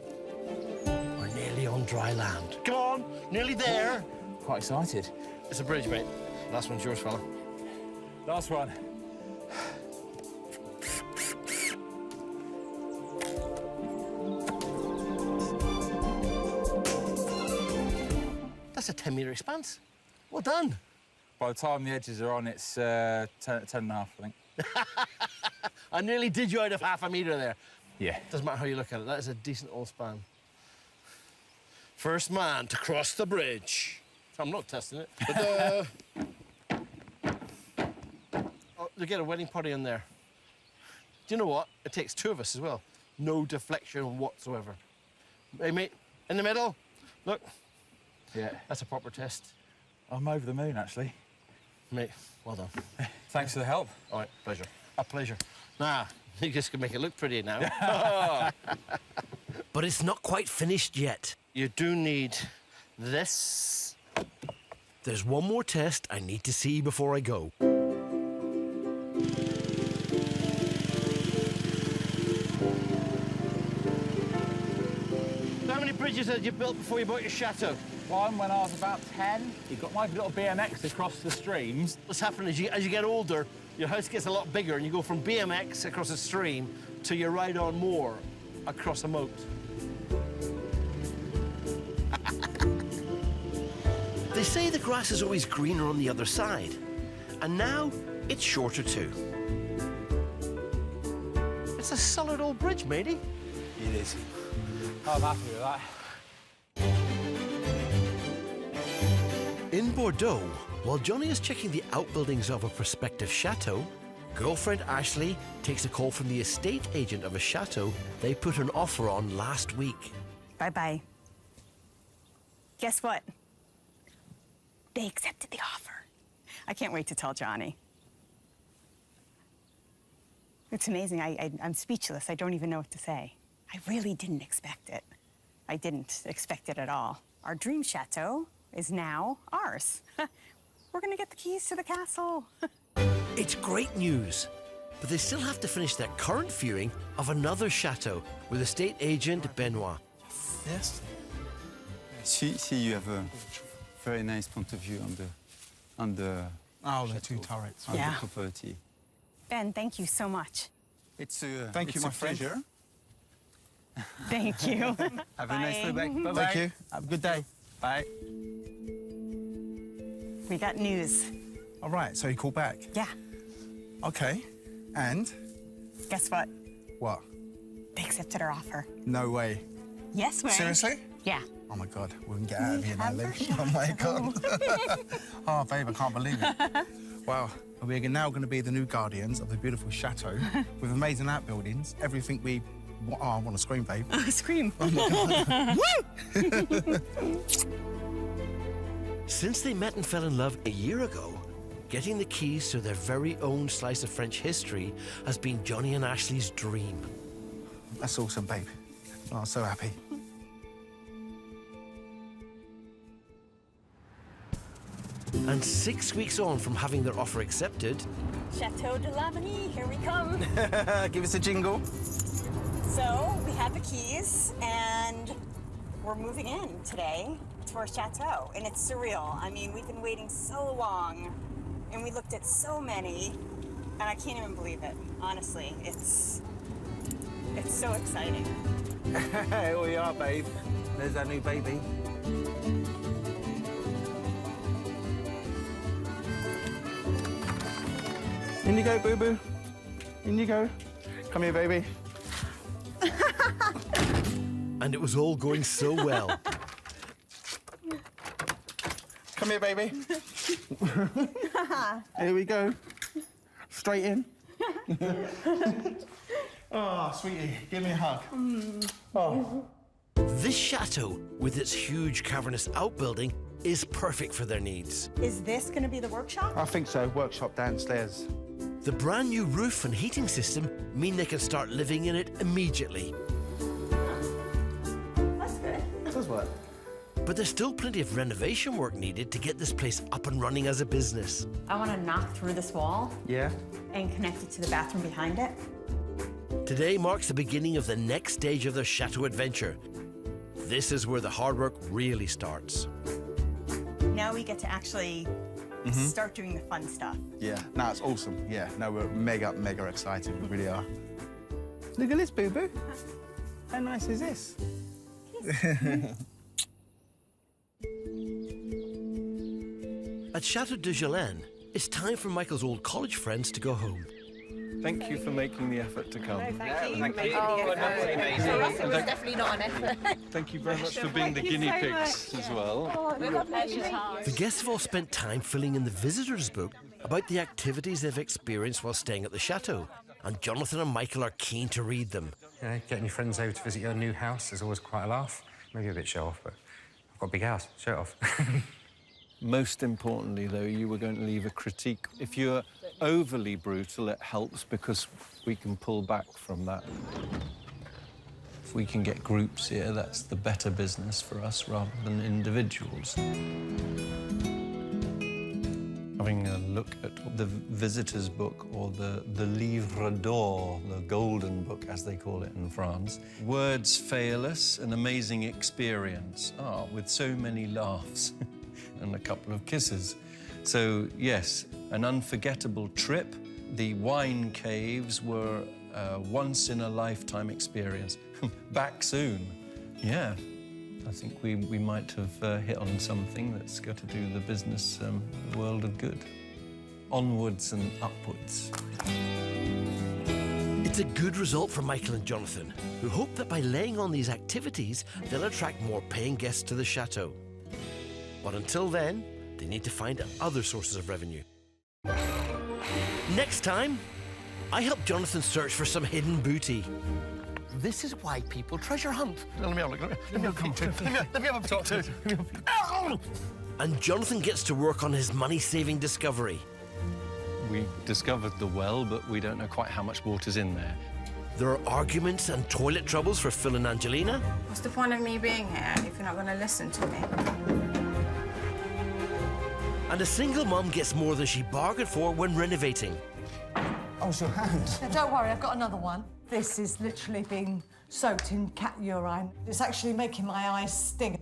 We're nearly on dry land. Come on, nearly there. Quite excited. It's a bridge, mate. Last one's yours, fella. Last one. That's a 10-metre expanse. Well done. By the time the edges are on, it's 10 and a half, I think. I nearly did you out of half a metre there. Yeah. Doesn't matter how you look at it. That is a decent old span. First man to cross the bridge. I'm not testing it, but oh, they get a wedding party in there. Do you know what? It takes two of us as well. No deflection whatsoever. Hey, mate, in the middle. Look. Yeah. That's a proper test. I'm over the moon, actually. Mate, well done. Thanks for the help. All right, pleasure. A pleasure. Nah, you just can make it look pretty now. But it's not quite finished yet. You do need this. There's one more test I need to see before I go. How many bridges had you built before you bought your chateau? One when I was about 10. You got my little BMX across the streams. What's happened is as you get older, your house gets a lot bigger and you go from BMX across a stream to you ride on more across a moat. They say the grass is always greener on the other side, and now it's shorter too. It's a solid old bridge, matey. It is. I'm happy with that. In Bordeaux, while Johnny is checking the outbuildings of a prospective chateau, girlfriend Ashley takes a call from the estate agent of a chateau they put an offer on last week. Bye-bye. Guess what? They accepted the offer. I can't wait to tell Johnny. It's amazing. I'm speechless. I don't even know what to say. I really didn't expect it. I didn't expect it at all. Our dream chateau is now ours. We're gonna get the keys to the castle. It's great news, but they still have to finish their current viewing of another chateau with estate agent Benoit. Yes. See, you have a very nice point of view on the two turrets. On the property. Ben, thank you so much. It's Thank you, it's my a friend. pleasure. Thank you. Have a nice day back. Bye-bye. Thank you. Have a good day. Bye. We got news. All right, so you call back? Yeah. Okay, and? Guess what? What? They accepted our offer. No way. Yes way. Seriously? Yeah. Oh my God, we can get out of here now, Liv. Oh my God. Oh, babe, I can't believe it. Wow, we're now going to be the new guardians of the beautiful chateau with amazing outbuildings, everything we... Oh, I want to scream, babe. Scream. Oh my God. Since they met and fell in love a year ago, getting the keys to their very own slice of French history has been Johnny and Ashley's dream. That's awesome, babe. Oh, I'm so happy. And 6 weeks on from having their offer accepted... Chateau de Labonnas, here we come. Give us a jingle. So, we have the keys, and we're moving in today to our chateau, and it's surreal. I mean, we've been waiting so long, and we looked at so many, and I can't even believe it, honestly. It's so exciting. Here we are, babe. There's our new baby. In you go, boo-boo. In you go. Come here, baby. And it was all going so well. Come here, baby. Here we go. Straight in. Oh, sweetie, give me a hug. Oh. This chateau, with its huge cavernous outbuilding, is perfect for their needs. Is this going to be the workshop? I think so. Workshop downstairs. The brand new roof and heating system mean they can start living in it immediately. That's good. It does work. But there's still plenty of renovation work needed to get this place up and running as a business. I want to knock through this wall Yeah? and connect it to the bathroom behind it. Today marks the beginning of the next stage of their chateau adventure. This is where the hard work really starts. Now we get to actually start doing the fun stuff. Yeah. No, it's awesome. Yeah. No, we're mega, mega excited. We really are. Look at this, boo-boo. How nice is this? At Chateau de Jalen, it's time for Michael's old college friends to go home. Thank you for making the effort to come. Thank you. Thank you. For us, it was definitely not an effort. Thank you very much for being the guinea pigs as well. The guests have all spent time filling in the visitors' book about the activities they've experienced while staying at the chateau, and Jonathan and Michael are keen to read them. You know, getting your friends over to visit your new house is always quite a laugh. Maybe a bit show-off, but I've got a big house. Show it off. Most importantly, though, you were going to leave a critique. If you're overly brutal, it helps because we can pull back from that. If we can get groups here, that's the better business for us rather than individuals. Having a look at the visitor's book, or the livre d'or, the golden book, as they call it in France. Words fail us, an amazing experience. With so many laughs. And a couple of kisses. So, yes, an unforgettable trip. The wine caves were a once-in-a-lifetime experience. Back soon. Yeah, I think we might have hit on something that's got to do the business world of good. Onwards and upwards. It's a good result for Michael and Jonathan, who hope that by laying on these activities, they'll attract more paying guests to the chateau. But until then, they need to find other sources of revenue. Next time, I help Jonathan search for some hidden booty. This is why people treasure hunt. Let me have a look. Let me have a peek too. And Jonathan gets to work on his money-saving discovery. We discovered the well, but we don't know quite how much water's in there. There are arguments and toilet troubles for Phil and Angelina. What's the point of me being here if you're not going to listen to me? And a single mum gets more than she bargained for when renovating. Oh, it's your hand. Now, don't worry, I've got another one. This is literally being soaked in cat urine. It's actually making my eyes sting.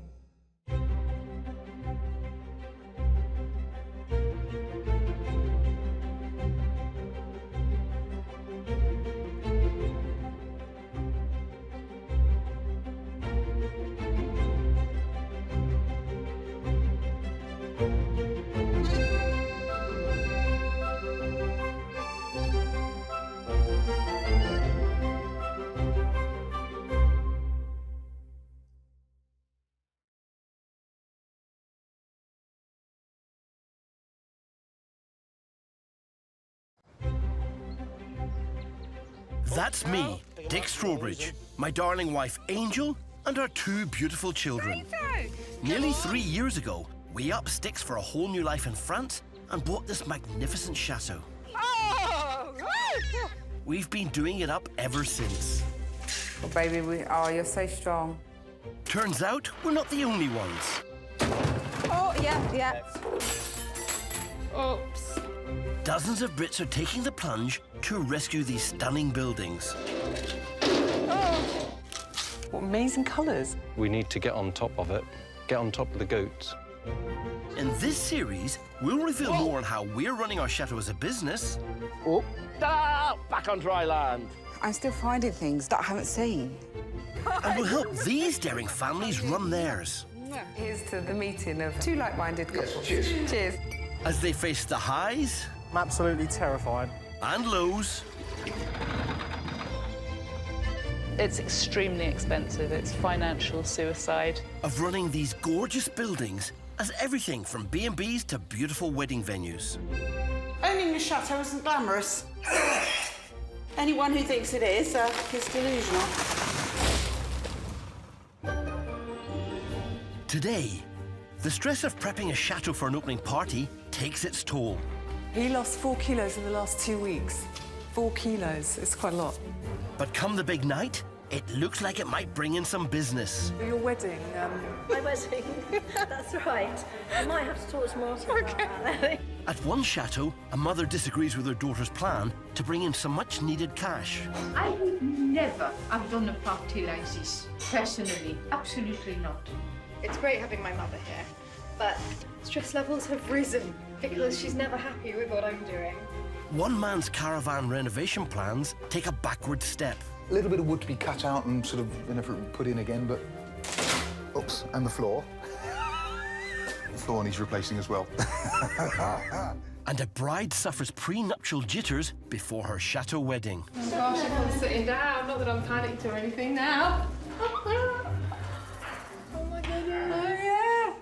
That's me, Dick Strawbridge, my darling wife Angel, and our two beautiful children. Nearly 3 years ago, we upped sticks for a whole new life in France and bought this magnificent chateau. We've been doing it up ever since. Oh, baby, you're so strong. Turns out we're not the only ones. Oh, yeah. Oops. Dozens of Brits are taking the plunge to rescue these stunning buildings. What amazing colours. We need to get on top of it, get on top of the goats. In this series, we'll reveal more on how we're running our chateau as a business. Oh, back on dry land. I'm still finding things that I haven't seen. And we'll help these daring families run theirs. Here's to the meeting of two like-minded couples. Cheers. Cheers. As they face the highs I'm absolutely terrified. and lows. It's extremely expensive. It's financial suicide. Of running these gorgeous buildings as everything from B&Bs to beautiful wedding venues. Owning a chateau isn't glamorous. Anyone who thinks it is delusional. Today, the stress of prepping a chateau for an opening party takes its toll. He lost 4 kilos in the last 2 weeks. 4 kilos, it's quite a lot. But come the big night, it looks like it might bring in some business. Your wedding, My wedding. That's right. I might have to talk to Martin about that. At one chateau, a mother disagrees with her daughter's plan to bring in some much-needed cash. I would never have done a party like this, personally. Absolutely not. It's great having my mother here, but stress levels have risen because she's never happy with what I'm doing. One man's caravan renovation plans take a backward step. A little bit of wood to be cut out and sort of put in again, but... Oops, and the floor. The floor needs replacing as well. And a bride suffers prenuptial jitters before her chateau wedding. Oh gosh, everyone's sitting down. Not that I'm panicked or anything now. Oh my goodness. Oh yeah.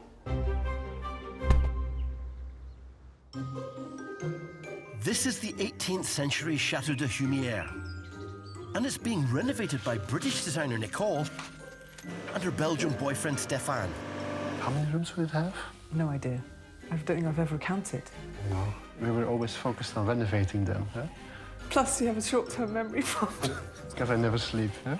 This is the 18th century Chateau de Humier, and it's being renovated by British designer Nicole and her Belgian boyfriend Stefan. How many rooms will it have? No idea. I don't think I've ever counted. No. We were always focused on renovating them, huh? Plus, you have a short-term memory problem. It's because I never sleep, huh?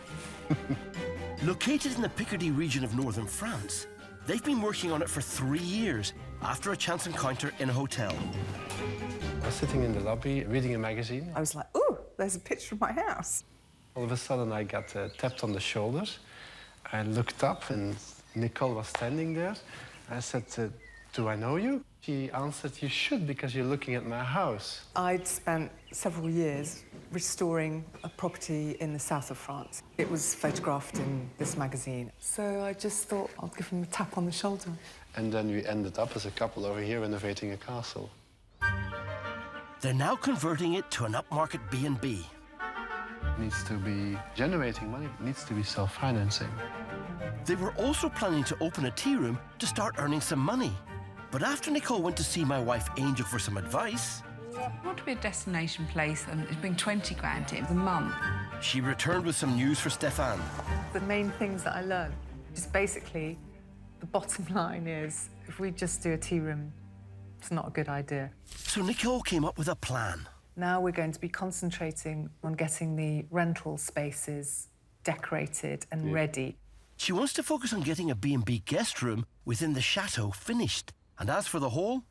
Located in the Picardy region of northern France, they've been working on it for 3 years after a chance encounter in a hotel. I was sitting in the lobby reading a magazine. I was like, ooh, there's a picture of my house. All of a sudden, I got tapped on the shoulders. I looked up, and Nicole was standing there. I said, do I know you? She answered, you should, because you're looking at my house. I'd spent several years restoring a property in the south of France. It was photographed in this magazine. So I just thought I'll give him a tap on the shoulder. And then we ended up as a couple over here renovating a castle. They're now converting it to an upmarket B&B. It needs to be generating money. It needs to be self-financing. They were also planning to open a tea room to start earning some money. But after Nicole went to see my wife Angel for some advice, I want to be a destination place and it's been 20 grand a month. she returned with some news for Stefan. The main things that I learned is basically the bottom line is if we just do a tea room, it's not a good idea. So Nicole came up with a plan. Now we're going to be concentrating on getting the rental spaces decorated and ready. She wants to focus on getting a B&B guest room within the chateau finished. And as for the hall...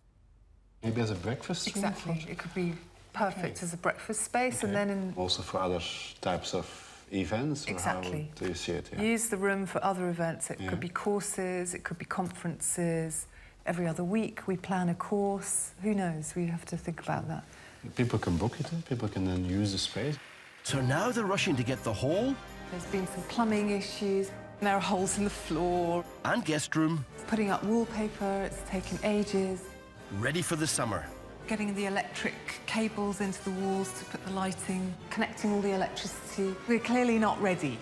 Maybe as a breakfast room? Exactly. It could be perfect as a breakfast space and then in... Also for other types of events? Exactly. Or how do you see it? Yeah. Use the room for other events. It could be courses, it could be conferences. Every other week we plan a course. Who knows? We have to think about that. People can book it, people can then use the space. So now they're rushing to get the hall... There's been some plumbing issues. There are holes in the floor. And guest room... Putting up wallpaper, it's taken ages. Ready for the summer. Getting the electric cables into the walls to put the lighting, connecting all the electricity. We're clearly not ready.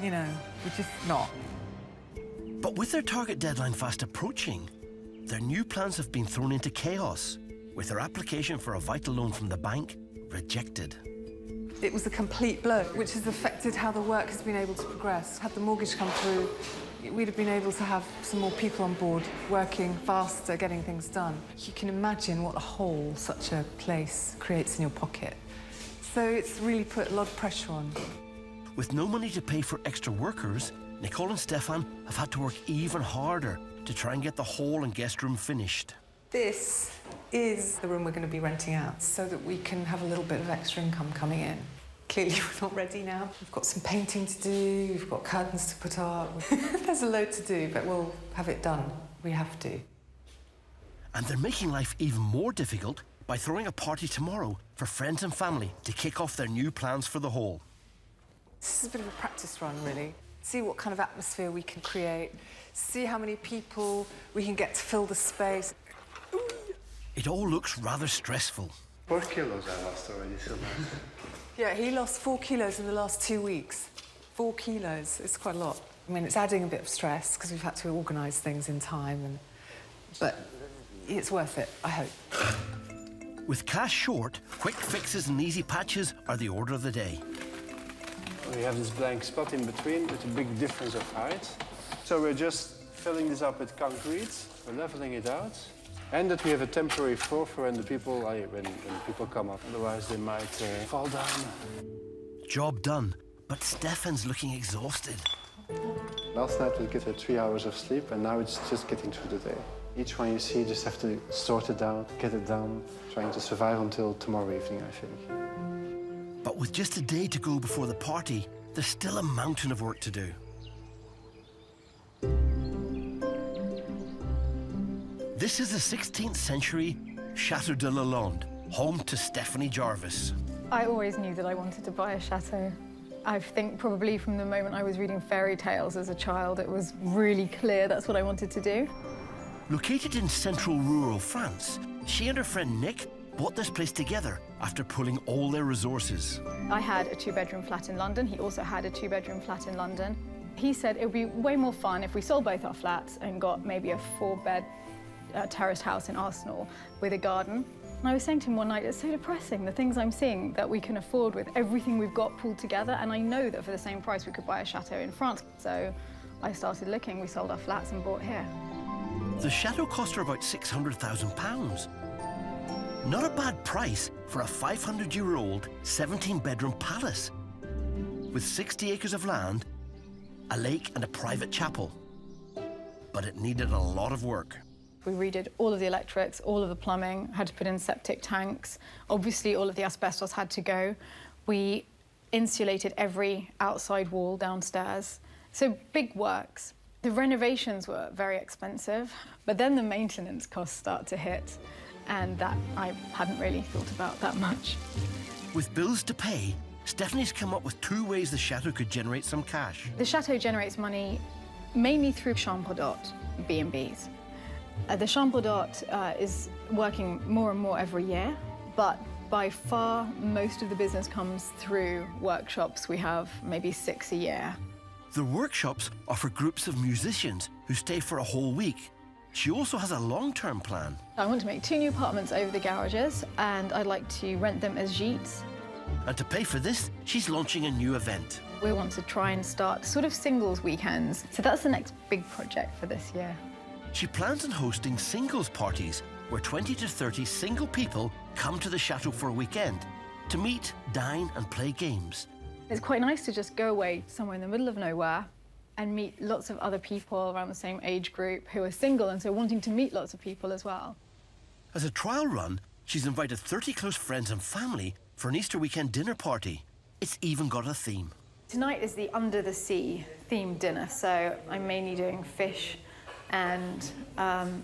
You know, we're just not. But with their target deadline fast approaching, their new plans have been thrown into chaos, with their application for a vital loan from the bank rejected. It was a complete blow, which has affected how the work has been able to progress. Had the mortgage come through, we'd have been able to have some more people on board, working faster, getting things done. You can imagine what a hole such a place creates in your pocket. So it's really put a lot of pressure on. With no money to pay for extra workers, Nicole and Stefan have had to work even harder to try and get the hall and guest room finished. This is the room we're going to be renting out so that we can have a little bit of extra income coming in. Clearly, we're not ready now. We've got some painting to do, we've got curtains to put up. There's a load to do, but we'll have it done. We have to. And they're making life even more difficult by throwing a party tomorrow for friends and family to kick off their new plans for the hall. This is a bit of a practice run, really. See what kind of atmosphere we can create, see how many people we can get to fill the space. It all looks rather stressful. 4 kilos I lost already, so nice. Yeah, he lost 4 kilos in the last 2 weeks. 4 kilos, it's quite a lot. I mean, it's adding a bit of stress because we've had to organise things in time, but it's worth it, I hope. With cash short, quick fixes and easy patches are the order of the day. We have this blank spot in between with a big difference of height. So we're just filling this up with concrete, we're leveling it out, and that we have a temporary floor for when people come up. Otherwise, they might fall down. Job done, but Stefan's looking exhausted. Last night we got 3 hours of sleep, and now it's just getting through the day. Each one you see, you just have to sort it out, get it done, trying to survive until tomorrow evening, I think. But with just a day to go before the party, there's still a mountain of work to do. This is the 16th century Chateau de Jalen, home to Stephanie Jarvis. I always knew that I wanted to buy a chateau. I think probably from the moment I was reading fairy tales as a child, it was really clear that's what I wanted to do. Located in central rural France, she and her friend Nick bought this place together after pulling all their resources. I had a 2-bedroom flat in London. He also had a 2-bedroom flat in London. He said it would be way more fun if we sold both our flats and got maybe a 4-bed terraced house in Arsenal with a garden. And I was saying to him one night, it's so depressing, the things I'm seeing that we can afford with everything we've got pulled together, and I know that for the same price we could buy a chateau in France. So I started looking, we sold our flats and bought here. The chateau cost her about £600,000. Not a bad price for a 500-year-old 17-bedroom palace with 60 acres of land, a lake and a private chapel. But it needed a lot of work. We redid all of the electrics, all of the plumbing, had to put in septic tanks. Obviously, all of the asbestos had to go. We insulated every outside wall downstairs. So big works. The renovations were very expensive, but then the maintenance costs start to hit, and that I hadn't really thought about that much. With bills to pay, Stephanie's come up with 2 ways the chateau could generate some cash. The chateau generates money mainly through chambre d'hôte, B&Bs. The chambre d'hôte is working more and more every year, but by far most of the business comes through workshops. We have maybe 6 a year. The workshops are for groups of musicians who stay for a whole week. She also has a long-term plan. I want to make 2 new apartments over the garages, and I'd like to rent them as gîtes. And to pay for this, she's launching a new event. We want to try and start sort of singles weekends. So that's the next big project for this year. She plans on hosting singles parties where 20 to 30 single people come to the chateau for a weekend to meet, dine and play games. It's quite nice to just go away somewhere in the middle of nowhere and meet lots of other people around the same age group who are single and so wanting to meet lots of people as well. As a trial run, she's invited 30 close friends and family for an Easter weekend dinner party. It's even got a theme. Tonight is the Under the Sea themed dinner, so I'm mainly doing fish and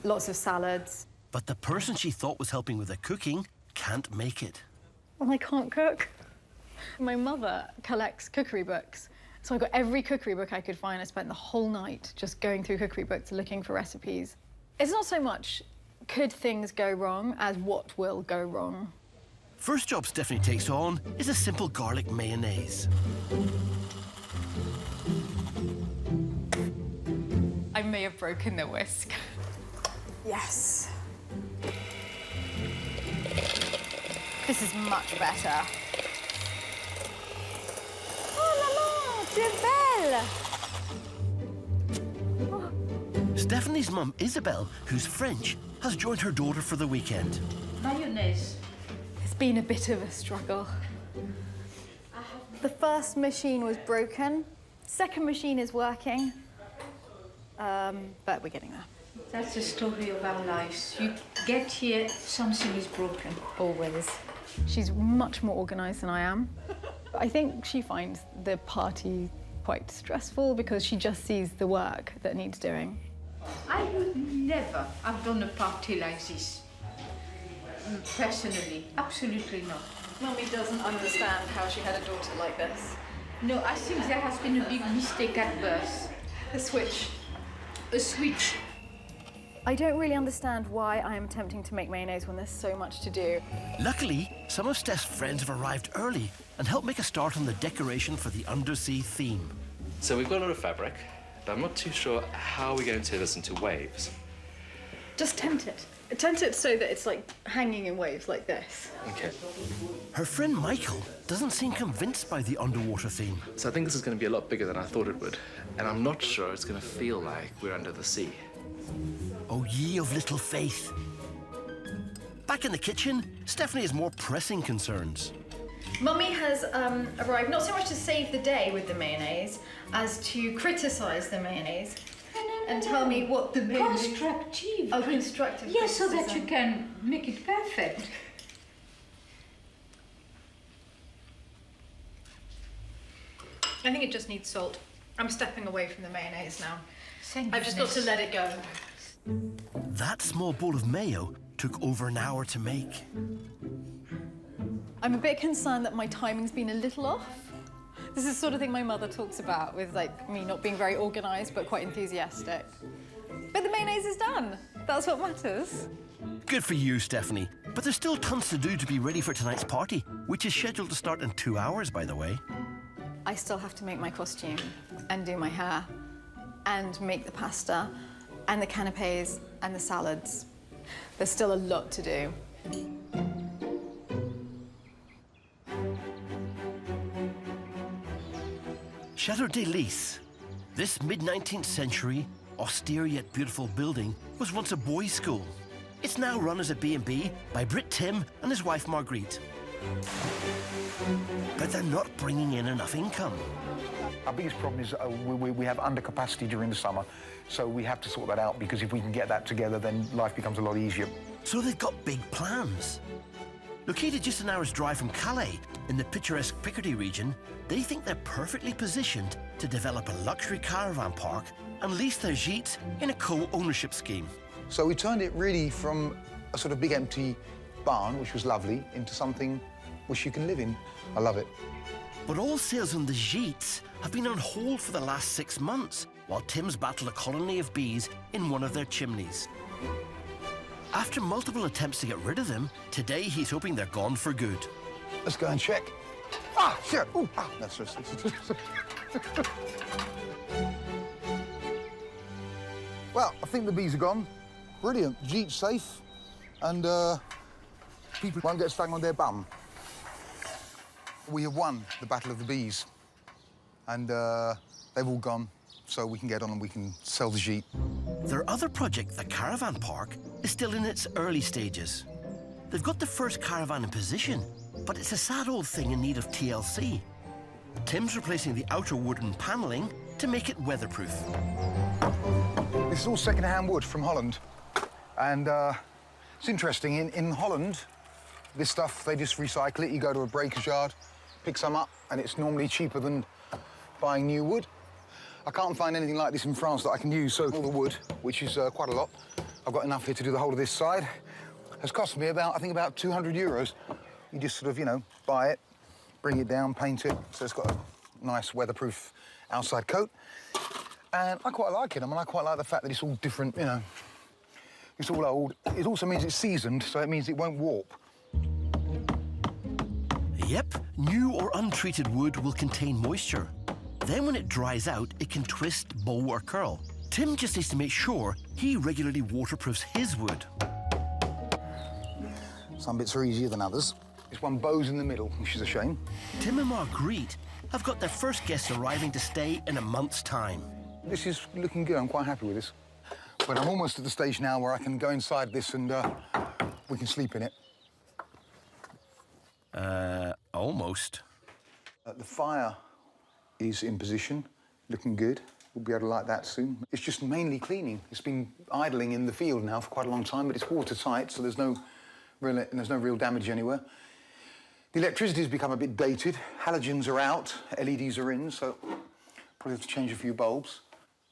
lots of salads. But the person she thought was helping with the cooking can't make it. Well, I can't cook. My mother collects cookery books, so I got every cookery book I could find. I spent the whole night just going through cookery books looking for recipes. It's not so much could things go wrong as what will go wrong. First job Stephanie takes on is a simple garlic mayonnaise. I may have broken the whisk. Yes. This is much better. Oh la la, c'est belle! Stephanie's mum, Isabel, who's French, has joined her daughter for the weekend. Mayonnaise. It's been a bit of a struggle. The first machine was broken. Second machine is working. But we're getting there. That's the story of our lives. You get here, something is broken. Always. She's much more organised than I am. I think she finds the party quite stressful because she just sees the work that needs doing. I would never have done a party like this. Personally, absolutely not. Mummy doesn't understand how she had a daughter like this. No, I think there has been a big mistake at birth. A switch. A switch. I don't really understand why I am attempting to make mayonnaise when there's so much to do. Luckily, some of Steph's friends have arrived early and helped make a start on the decoration for the undersea theme. So we've got a lot of fabric, but I'm not too sure how we're going to turn this into waves. Just tent it. Tent it so that it's like hanging in waves like this. Okay. Her friend Michael doesn't seem convinced by the underwater theme. So I think this is going to be a lot bigger than I thought it would, and I'm not sure it's going to feel like we're under the sea. Oh, ye of little faith. Back in the kitchen, Stephanie has more pressing concerns. Mummy has arrived not so much to save the day with the mayonnaise as to criticise the mayonnaise and tell me what the mayonnaise... Constructive. Oh, constructive. Yes, so that criticism. you can make it perfect. I think it just needs salt. I'm stepping away from the mayonnaise now. Thank I've just got to let it go. That small bowl of mayo took over an hour to make. I'm a bit concerned that my timing's been a little off. This is the sort of thing my mother talks about with like me not being very organised but quite enthusiastic. But the mayonnaise is done. That's what matters. Good for you, Stephanie. But there's still tons to do to be ready for tonight's party, which is scheduled to start in 2 hours, by the way. I still have to make my costume and do my hair and make the pasta and the canapes and the salads. There's still a lot to do. Chateau de Jalen. This mid-19th century, austere yet beautiful building was once a boys' school. It's now run as a B&B by Brit Tim and his wife Marguerite. But they're not bringing in enough income. Our biggest problem is we have undercapacity during the summer, so we have to sort that out, because if we can get that together, then life becomes a lot easier. So they've got big plans. Located just an hour's drive from Calais, in the picturesque Picardy region, they think they're perfectly positioned to develop a luxury caravan park and lease their gîtes in a co-ownership scheme. So we turned it really from a sort of big empty barn, which was lovely, into something which you can live in. I love it. But all sales on the gîtes have been on hold for the last 6 months, while Tim's battled a colony of bees in one of their chimneys. After multiple attempts to get rid of them, today he's hoping they're gone for good. Let's go and check. Ah, shit! Ooh, ah, that's just... Well, I think the bees are gone. Brilliant. Jeep's safe, and people won't get stung on their bum. We have won the battle of the bees, and they've all gone, so we can get on and we can sell the jeep. Their other project, the Caravan Park, is still in its early stages. They've got the first caravan in position, but it's a sad old thing in need of TLC. Tim's replacing the outer wooden panelling to make it weatherproof. This is all second-hand wood from Holland, and it's interesting. In Holland, this stuff, they just recycle it. You go to a breaker's yard, pick some up, and it's normally cheaper than buying new wood. I can't find anything like this in France that I can use, so all the wood, which is quite a lot, I've got enough here to do the whole of this side, has cost me about, I think, about 200 euros. You just sort of, you know, buy it, bring it down, paint it, so it's got a nice weatherproof outside coat. And I quite like it. I mean, I quite like the fact that it's all different, you know. It's all old. It also means it's seasoned, so it means it won't warp. Yep, new or untreated wood will contain moisture. Then when it dries out, it can twist, bow or curl. Tim just needs to make sure he regularly waterproofs his wood. Some bits are easier than others. This one bows in the middle, which is a shame. Tim and Marguerite have got their first guests arriving to stay in a month's time. This is looking good. I'm quite happy with this. But I'm almost at the stage now where I can go inside this and we can sleep in it. Almost. The fire is in position, looking good. We'll be able to light that soon. It's just mainly cleaning. It's been idling in the field now for quite a long time, but it's watertight, so there's no real damage anywhere. The electricity's become a bit dated. Halogens are out, LEDs are in, so probably have to change a few bulbs.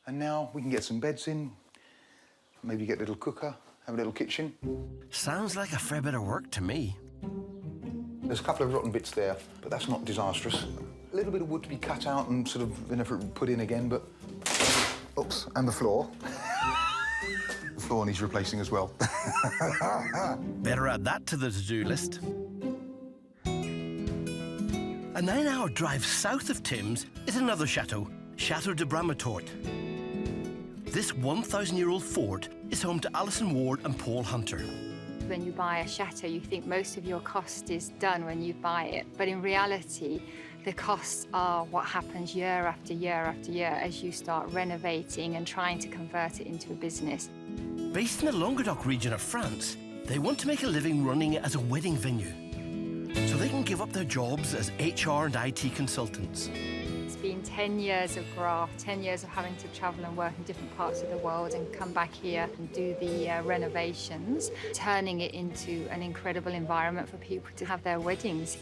And now we can get some beds in, maybe get a little cooker, have a little kitchen. Sounds like a fair bit of work to me. There's a couple of rotten bits there, but that's not disastrous. A little bit of wood to be cut out and sort of put in again, but... Oops, and the floor. The floor needs replacing as well. Better add that to the to-do list. A 9-hour drive south of Thames is another chateau, Chateau de Brattorort. This 1,000-year-old fort is home to Alison Ward and Paul Hunter. When you buy a chateau, you think most of your cost is done when you buy it. But in reality, the costs are what happens year after year after year as you start renovating and trying to convert it into a business. Based in the Languedoc region of France, they want to make a living running it as a wedding venue, so they can give up their jobs as HR and IT consultants. It's been 10 years of graft, 10 years of having to travel and work in different parts of the world and come back here and do the renovations, turning it into an incredible environment for people to have their weddings.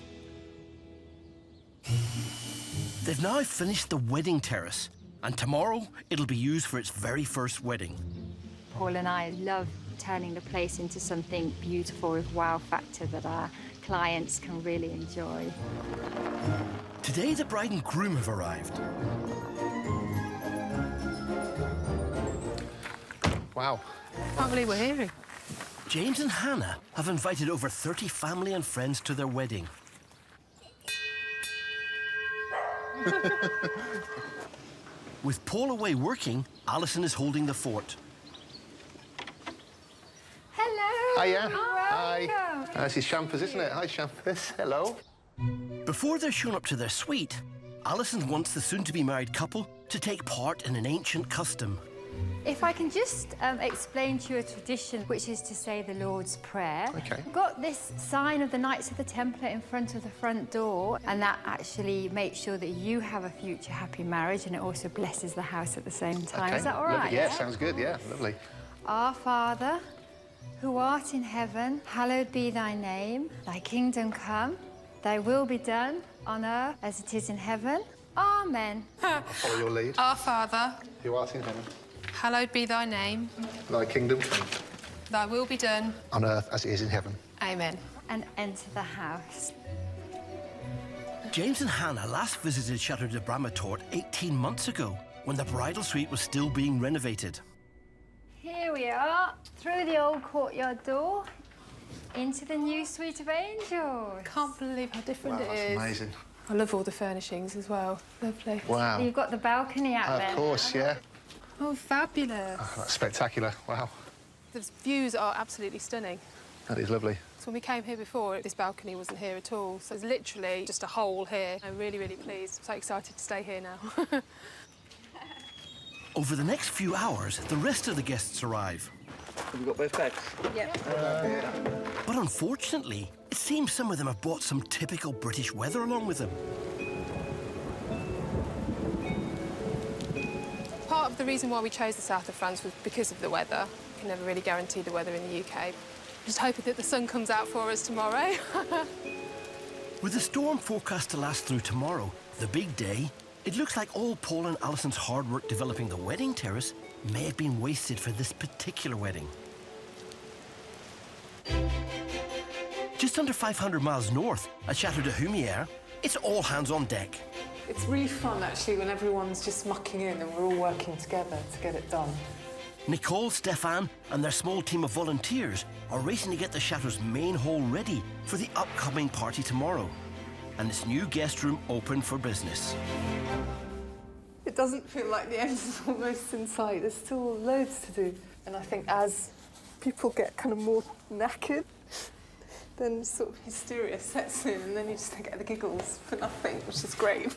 They've now finished the wedding terrace, and tomorrow it'll be used for its very first wedding. Paul and I love turning the place into something beautiful with wow factor that our clients can really enjoy. Today, the bride and groom have arrived. Wow. Can't believe we're here. James and Hannah have invited over 30 family and friends to their wedding. With Paul away working, Alison is holding the fort. Hello. Hiya. Hi. This is Champers, isn't it? Hi, Champers. Hello. Before they're shown up to their suite, Alison wants the soon-to-be married couple to take part in an ancient custom. If I can just explain to you a tradition, which is to say the Lord's Prayer. Okay. We've got this sign of the Knights of the Templar in front of the front door, and that actually makes sure that you have a future happy marriage, and it also blesses the house at the same time. Okay. Is that all Lovely. right? Yeah, sounds good. Yeah, lovely. Our Father, who art in heaven, hallowed be thy name. Thy kingdom come, thy will be done on earth as it is in heaven. Amen. I'll follow your lead. Our Father, Who art in heaven, hallowed be thy name. thy kingdom come, Thy will be done. on earth as it is in heaven. Amen. And enter the house. James and Hannah last visited Chateau de Brattorort 18 months ago, when the bridal suite was still being renovated. Here we are, through the old courtyard door, into the new suite of angels. Can't believe how different Wow, it that's is. amazing. I love all the furnishings as well. Lovely. Wow. You've got the balcony out there. Of course, yeah. Oh, fabulous. Oh, that's spectacular. Wow. The views are absolutely stunning. That is lovely. So when we came here before, this balcony wasn't here at all. So it's literally just a hole here. I'm really, really pleased. I'm so excited to stay here now. Over the next few hours, the rest of the guests arrive. Have you got both bags? Yep. But unfortunately, it seems some of them have brought some typical British weather along with them. Part of the reason why we chose the south of France was because of the weather. You can never really guarantee the weather in the UK. Just hoping that the sun comes out for us tomorrow. With the storm forecast to last through tomorrow, the big day, it looks like all Paul and Alison's hard work developing the wedding terrace may have been wasted for this particular wedding. Just under 500 miles north, at Chateau de Humier, it's all hands on deck. It's really fun, actually, when everyone's just mucking in and we're all working together to get it done. Nicole, Stefan, and their small team of volunteers are racing to get the chateau's main hall ready for the upcoming party tomorrow, and its new guest room open for business. It doesn't feel like the end is almost in sight. There's still loads to do. And I think as people get kind of more knackered, then sort of hysteria sets in, and then you just get the giggles for nothing, which is great.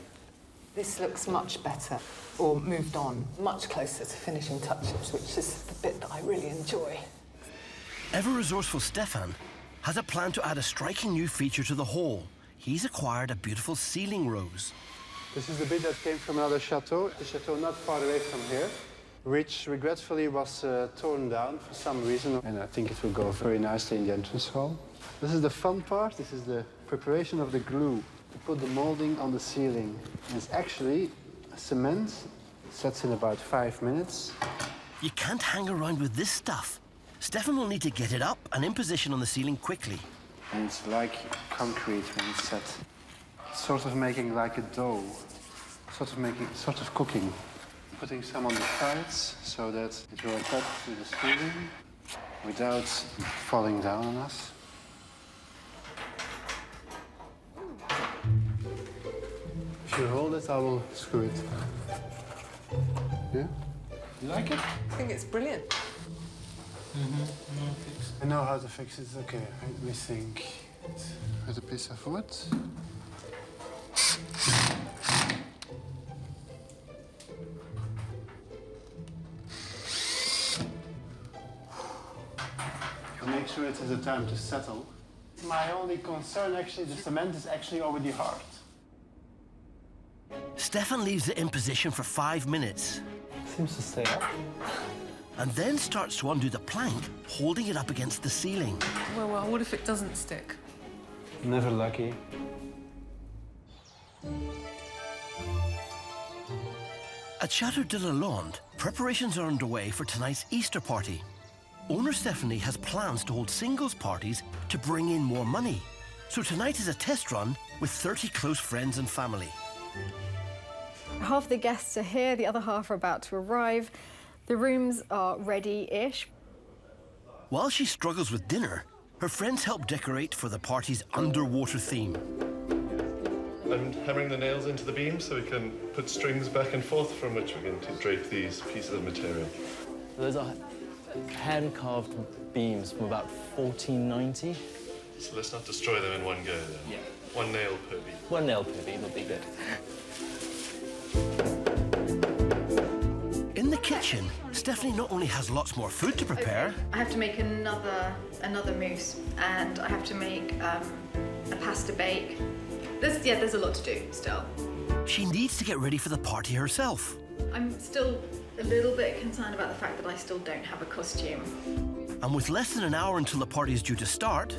This looks much better, or moved on, much closer to finishing touches, which is the bit that I really enjoy. Ever-resourceful Stefan has a plan to add a striking new feature to the hall. He's acquired a beautiful ceiling rose. This is the bit that came from another chateau, the chateau not far away from here, which regretfully was torn down for some reason, and I think it will go very nicely in the entrance hall. This is the fun part. This is the preparation of the glue to put the molding on the ceiling. And it's actually cement, sets in about 5 minutes. You can't hang around with this stuff. Stefan will need to get it up and in position on the ceiling quickly. And it's like concrete when it's set. It's sort of making like a dough, sort of cooking. Putting some on the sides so that it will attach to the ceiling without falling down on us. If you hold it, I will screw it. Yeah? You like it? I think it's brilliant. I know how to fix it. Okay, let me think. With a piece of wood. Make sure it has a time to settle. My only concern, actually, the cement is actually already hard. Stefan leaves it in position for 5 minutes. Seems to stay up. And then starts to undo the plank, holding it up against the ceiling. Well, what if it doesn't stick? Never lucky. At Chateau de Jalen, preparations are underway for tonight's Easter party. Owner Stephanie has plans to hold singles parties to bring in more money. So tonight is a test run with 30 close friends and family. Half the guests are here, the other half are about to arrive. The rooms are ready-ish. While she struggles with dinner, her friends help decorate for the party's underwater theme. I'm hammering the nails into the beams so we can put strings back and forth from which we're going to drape these pieces of material. Those are hand-carved beams from about 1490. So let's not destroy them in one go, then. Yeah. One nail per beam. One nail per beam would be good. In the kitchen, Stephanie not only has lots more food to prepare... I have to make another mousse, and I have to make a pasta bake. There's a lot to do still. She needs to get ready for the party herself. I'm still a little bit concerned about the fact that I still don't have a costume. And with less than an hour until the party is due to start,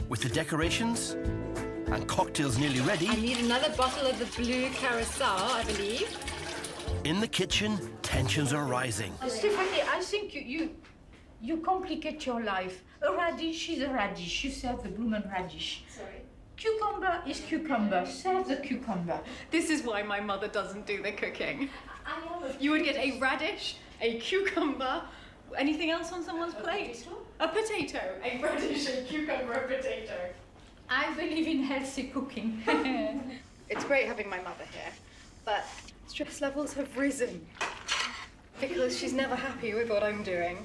with the decorations and cocktails nearly ready... I need another bottle of the blue Caravan, I believe. In the kitchen, tensions are rising. Stephanie, I think you complicate your life. A radish is a radish. You serve the blooming radish. Sorry. Cucumber is cucumber. Serve the cucumber. This is why my mother doesn't do the cooking. You would get a radish, a cucumber, anything else on someone's plate? A potato, a radish, a cucumber, a potato. I believe in healthy cooking. It's great having my mother here, but stress levels have risen because she's never happy with what I'm doing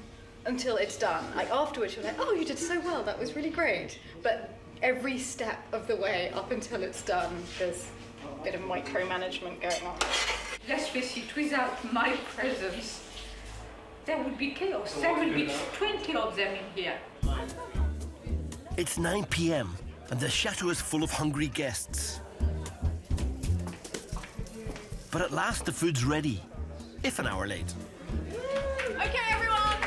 until it's done. Like afterwards, she's like, "Oh, you did so well. That was really great." But every step of the way up until it's done, there's a bit of micromanagement going on. Let's face it, without my presence, there would be chaos. There will be 20 of them in here. It's 9 p.m. and the chateau is full of hungry guests. But at last the food's ready, if an hour late. Okay, everyone.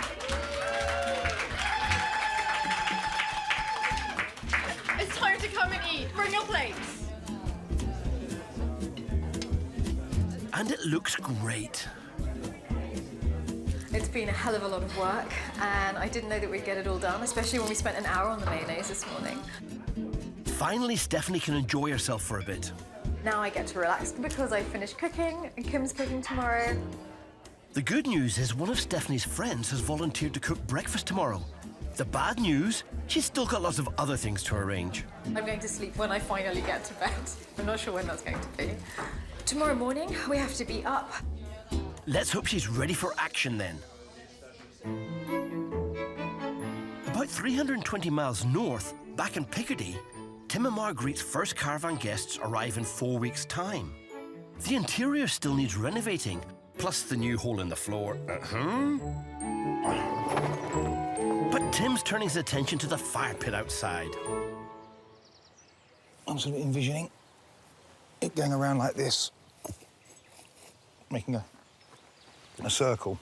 It's time to come and eat. Bring your plates. And it looks great. It's been a hell of a lot of work, and I didn't know that we'd get it all done, especially when we spent an hour on the mayonnaise this morning. Finally, Stephanie can enjoy herself for a bit. Now I get to relax because I finished cooking, and Kim's cooking tomorrow. The good news is one of Stephanie's friends has volunteered to cook breakfast tomorrow. The bad news, she's still got lots of other things to arrange. I'm going to sleep when I finally get to bed. I'm not sure when that's going to be. Tomorrow morning, we have to be up. Let's hope she's ready for action then. About 320 miles north, back in Picardy, Tim and Marguerite's first caravan guests arrive in 4 weeks' time. The interior still needs renovating, plus the new hole in the floor. But Tim's turning his attention to the fire pit outside. I'm sort of envisioning it going around like this, making a circle.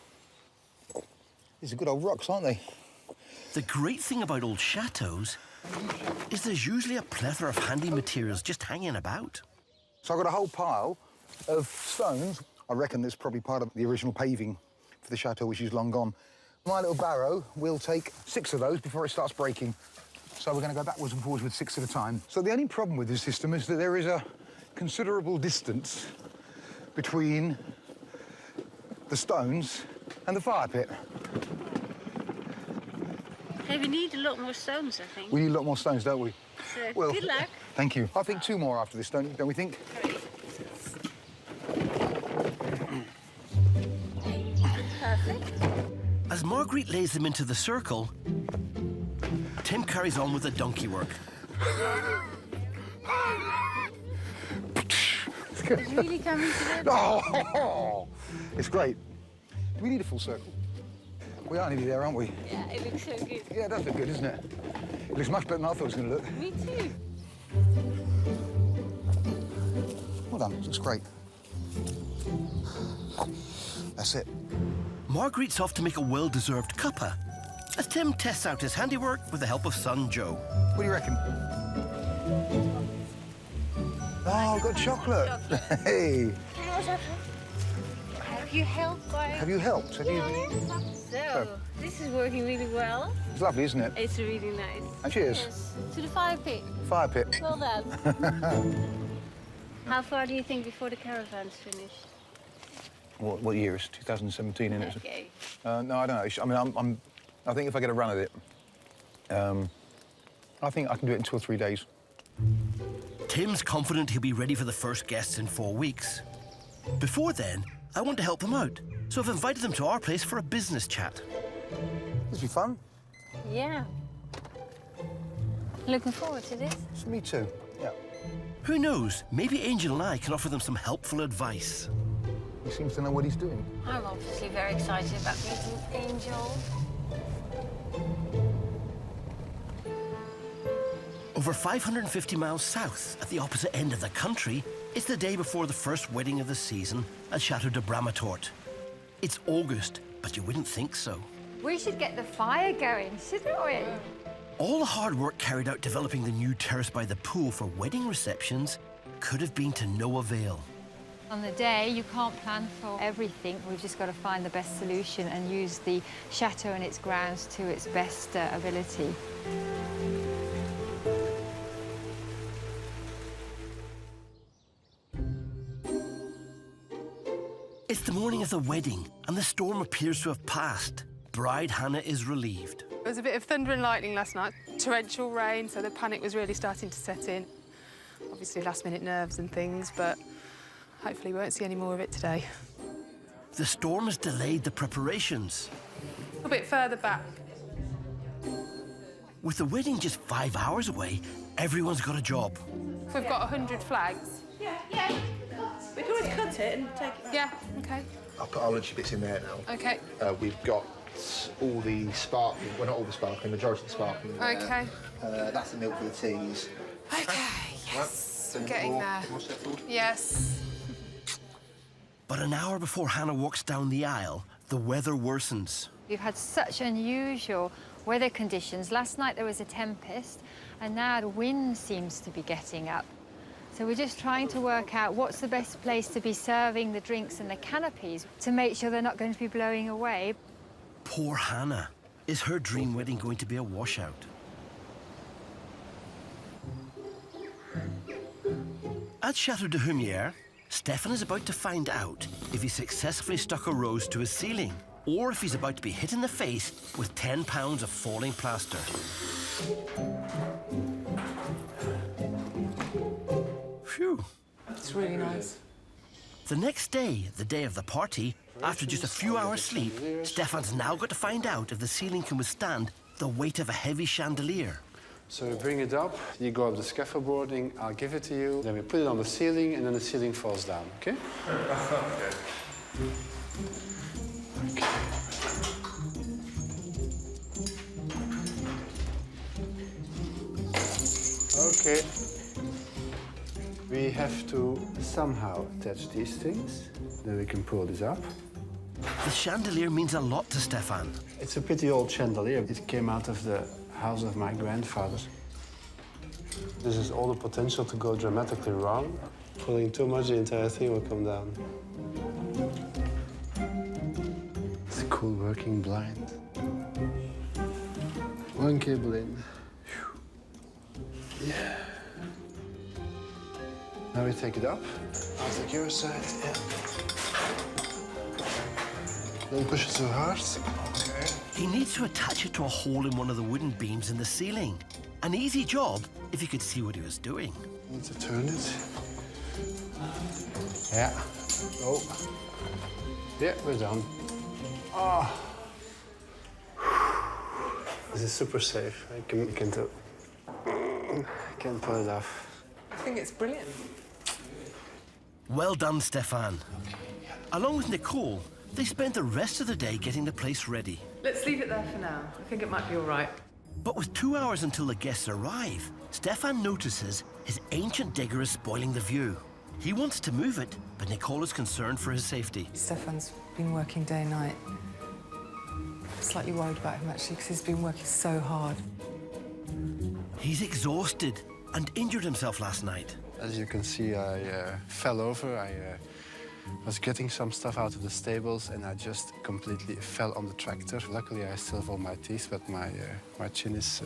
These are good old rocks, aren't they? The great thing about old chateaus is there's usually a plethora of handy materials just hanging about. So I've got a whole pile of stones. I reckon that's probably part of the original paving for the chateau, which is long gone. My little barrow will take 6 of those before it starts breaking. So we're going to go backwards and forwards with 6 at a time. So the only problem with this system is that there is a considerable distance between the stones and the fire pit. Hey, we need a lot more stones, I think. We need a lot more stones, don't we? So, Well, good luck. Thank you. I think 2 more after this, don't we think? Perfect. As Marguerite lays them into the circle, Tim carries on with the donkey work. It's really coming together. Oh, it's great. Do we need a full circle? We are nearly there, aren't we? Yeah, it looks so good. Yeah, it does look good, doesn't it? It looks much better than I thought it was going to look. Me too. Well done, it looks great. That's it. Marguerite's off to make a well-deserved cuppa, as Tim tests out his handiwork with the help of son Joe. What do you reckon? Oh, I've got chocolate. Hey. Have you helped by... Have you helped? Have you... So, this is working really well. It's lovely, isn't it? It's really nice. And cheers. Yes. To the fire pit. Fire pit. Well done. How far do you think before the caravan's finished? What year is 2017, isn't it? Okay. No, I don't know. I mean, I think if I get a run at it, I think I can do it in 2 or 3 days. Tim's confident he'll be ready for the first guests in 4 weeks. Before then, I want to help them out, so I've invited them to our place for a business chat. This will be fun. Yeah. Looking forward to this. Me too, yeah. Who knows, maybe Angel and I can offer them some helpful advice. He seems to know what he's doing. I'm obviously very excited about meeting Angel. Over 550 miles south, at the opposite end of the country, it's the day before the first wedding of the season at Chateau de Brattorort. It's August, but you wouldn't think so. We should get the fire going, shouldn't we? All the hard work carried out developing the new terrace by the pool for wedding receptions could have been to no avail. On the day, you can't plan for everything. We've just got to find the best solution and use the chateau and its grounds to its best ability. It's the morning of the wedding, and the storm appears to have passed. Bride Hannah is relieved. There was a bit of thunder and lightning last night, torrential rain, so the panic was really starting to set in. Obviously last-minute nerves and things, but hopefully we won't see any more of it today. The storm has delayed the preparations. A bit further back. With the wedding just 5 hours away, everyone's got a job. We've got 100 flags. Yeah. We can always cut it and take it. Yeah, OK. I'll put our lunchy bits in there now. OK. We've got all the sparkling, well, not all the sparkling, majority of the sparkling there. OK. That's the milk for the teas. OK, yes. We're getting there. Yes. But an hour before Hannah walks down the aisle, the weather worsens. We've had such unusual weather conditions. Last night there was a tempest, and now the wind seems to be getting up. So we're just trying to work out what's the best place to be serving the drinks and the canopies to make sure they're not going to be blowing away. Poor Hannah. Is her dream wedding going to be a washout? At Chateau de Humier, Stefan is about to find out if he successfully stuck a rose to his ceiling, or if he's about to be hit in the face with 10 pounds of falling plaster. Phew. It's really nice. The next day, the day of the party, after just a few hours sleep, Stefan's now got to find out if the ceiling can withstand the weight of a heavy chandelier. So we bring it up, you go up the scaffold boarding, I'll give it to you, then we put it on the ceiling, and then the ceiling falls down, okay? Okay. We have to somehow attach these things, then we can pull this up. The chandelier means a lot to Stefan. It's a pretty old chandelier. It came out of the house of my grandfather. This is all the potential to go dramatically wrong. Pulling too much, the entire thing will come down. It's a cool working blind. One cable in. Yeah. Now we take it up. I'll take your side, yeah. Don't push it so hard. Okay. He needs to attach it to a hole in one of the wooden beams in the ceiling. An easy job if you could see what he was doing. Need to turn it. Yeah. Oh. Yeah, we're done. Oh. This is super safe. I can pull it off. I think it's brilliant. Well done, Stefan. Along with Nicole, they spent the rest of the day getting the place ready. Let's leave it there for now. I think it might be all right. But with 2 hours until the guests arrive, Stefan notices his ancient digger is spoiling the view. He wants to move it, but Nicole is concerned for his safety. Stefan's been working day and night. I'm slightly worried about him, actually, because he's been working so hard. He's exhausted and injured himself last night. As you can see, I fell over. I was getting some stuff out of the stables, and I just completely fell on the tractor. Luckily, I still have all my teeth, but my chin is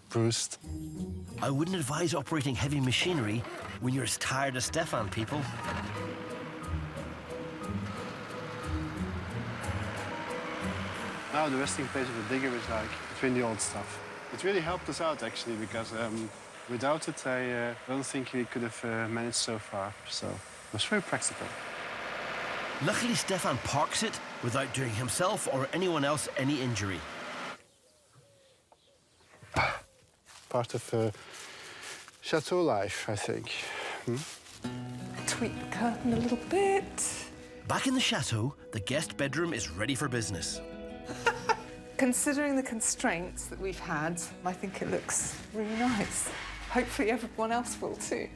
bruised. I wouldn't advise operating heavy machinery when you're as tired as Stefan, people. Now the resting place of the digger is like between the old stuff. It really helped us out, actually, because without it, I don't think we could have managed so far. So it was very practical. Luckily, Stefan parks it without doing himself or anyone else any injury. Part of chateau life, I think. Tweak the curtain a little bit. Back in the chateau, the guest bedroom is ready for business. Considering the constraints that we've had, I think it looks really nice. Hopefully everyone else will too.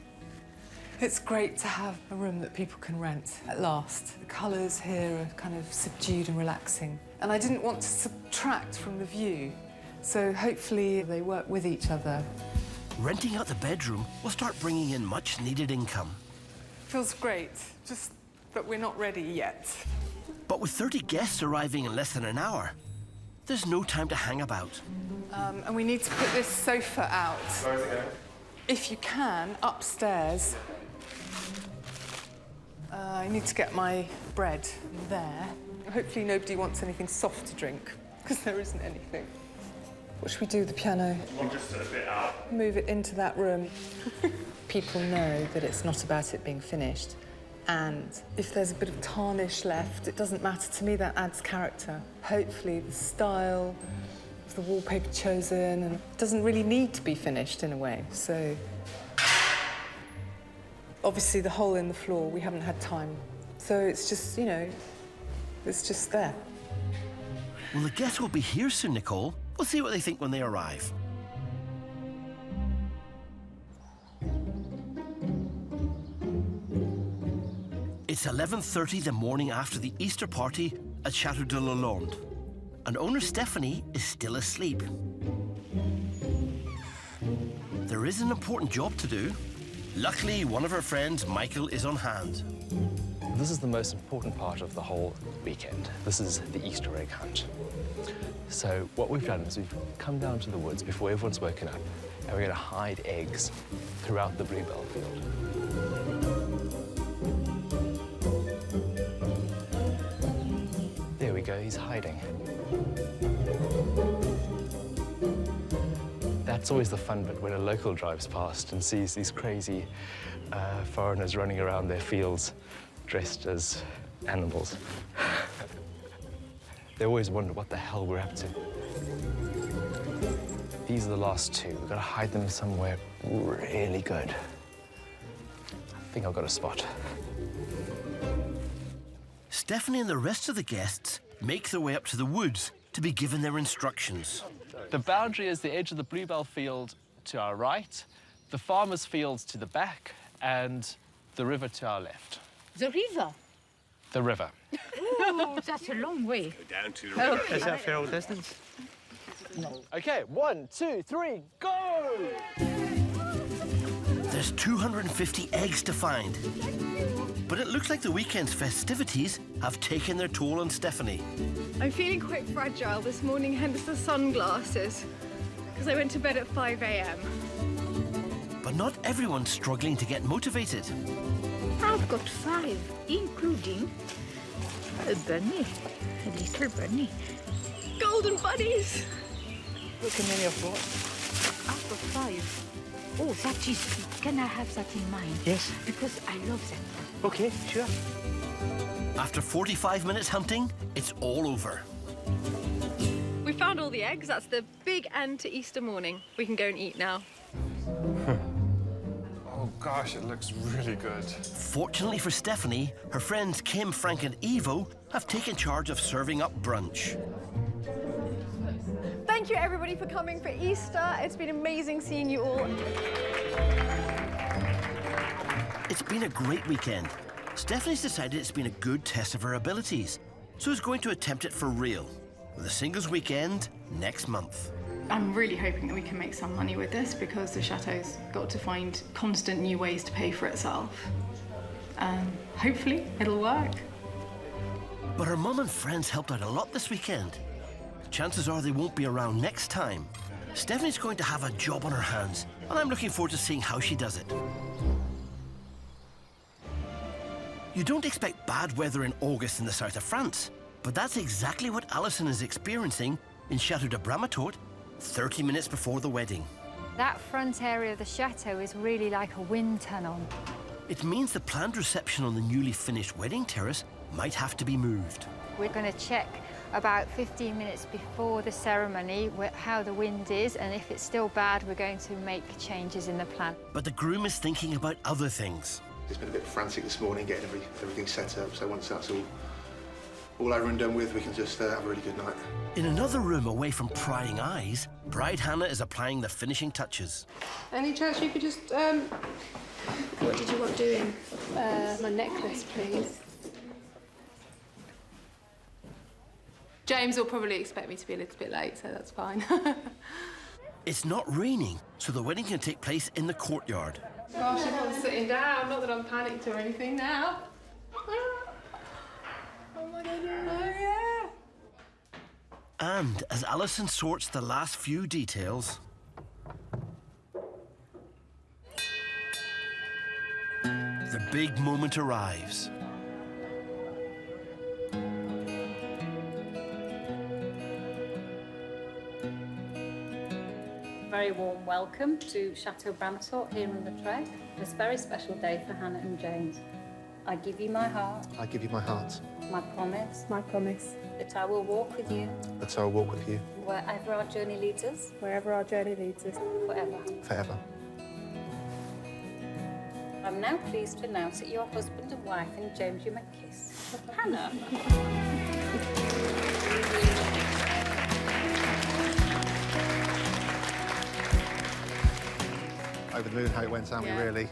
It's great to have a room that people can rent at last. The colours here are kind of subdued and relaxing. And I didn't want to subtract from the view, so hopefully they work with each other. Renting out the bedroom will start bringing in much-needed income. Feels great, just that we're not ready yet. But with 30 guests arriving in less than an hour, there's no time to hang about. And we need to put this sofa out. Where's it going? If you can, upstairs. I need to get my bread there. Hopefully nobody wants anything soft to drink, because there isn't anything. What should we do with the piano? Well, just a bit out. Move it into that room. People know that it's not about it being finished. And if there's a bit of tarnish left, it doesn't matter to me, that adds character. Hopefully the style of the wallpaper chosen, and it doesn't really need to be finished in a way, so. Obviously the hole in the floor, we haven't had time. So it's just, you know, it's just there. Well, the guests will be here soon, Nicole. We'll see what they think when they arrive. It's 11:30 the morning after the Easter party at Chateau de Jalen, and owner Stephanie is still asleep. There is an important job to do. Luckily, one of her friends, Michael, is on hand. This is the most important part of the whole weekend. This is the Easter egg hunt. So what we've done is we've come down to the woods before everyone's woken up, and we're going to hide eggs throughout the bluebell field. There we go, he's hiding. That's always the fun bit, when a local drives past and sees these crazy foreigners running around their fields dressed as animals. They always wonder what the hell we're up to. These are the last two. We've got to hide them somewhere really good. I think I've got a spot. Stephanie and the rest of the guests make their way up to the woods to be given their instructions. The boundary is the edge of the bluebell field to our right, the farmer's fields to the back, and the river to our left. The river? The river. Oh, that's a long way. Go down to the river. Okay. Is that fair distance? No. OK, 1, 2, 3, go! There's 250 eggs to find. But it looks like the weekend's festivities have taken their toll on Stephanie. I'm feeling quite fragile this morning, hence the sunglasses, because I went to bed at 5 a.m. But not everyone's struggling to get motivated. I've got 5, including a bunny, a little bunny. Golden bunnies! Look how many I've got. I've got 5. Oh, that is... Can I have that in mind? Yes. Because I love that. OK, sure. After 45 minutes hunting, it's all over. We found all the eggs. That's the big end to Easter morning. We can go and eat now. Oh gosh, it looks really good. Fortunately for Stephanie, her friends Kim, Frank and Evo have taken charge of serving up brunch. Thank you, everybody, for coming for Easter. It's been amazing seeing you all. It's been a great weekend. Stephanie's decided it's been a good test of her abilities, so is going to attempt it for real, with a singles weekend next month. I'm really hoping that we can make some money with this because the chateau's got to find constant new ways to pay for itself. Hopefully, it'll work. But her mum and friends helped out a lot this weekend. Chances are they won't be around next time. Stephanie's going to have a job on her hands, and I'm looking forward to seeing how she does it. You don't expect bad weather in August in the south of France, but that's exactly what Alison is experiencing in Chateau de Brattorort, 30 minutes before the wedding. That front area of the chateau is really like a wind tunnel. It means the planned reception on the newly finished wedding terrace might have to be moved. We're going to check about 15 minutes before the ceremony how the wind is, and if it's still bad, we're going to make changes in the plan. But the groom is thinking about other things. It's been a bit frantic this morning getting everything set up, so once that's all over and done with, we can just have a really good night. In another room away from prying eyes, bride Hannah is applying the finishing touches. Any chance you could just, what did you want doing? My necklace, please. James will probably expect me to be a little bit late, so that's fine. It's not raining, so the wedding can take place in the courtyard. Gosh, everyone's sitting down. Not that I'm panicked or anything now. Oh my goodness. Oh, yeah. And as Alison sorts the last few details, the big moment arrives. Very warm welcome to Chateau Brattorort here in Utrecht. It's a very special day for Hannah and James. I give you my heart. I give you my heart. My promise. My promise. That I will walk with you. That I will walk with you. Wherever our journey leads us. Wherever our journey leads us. Forever. Forever. I'm now pleased to announce that you're husband and wife, and James, you may kiss. Hannah. Over the moon how it went, aren't we, really?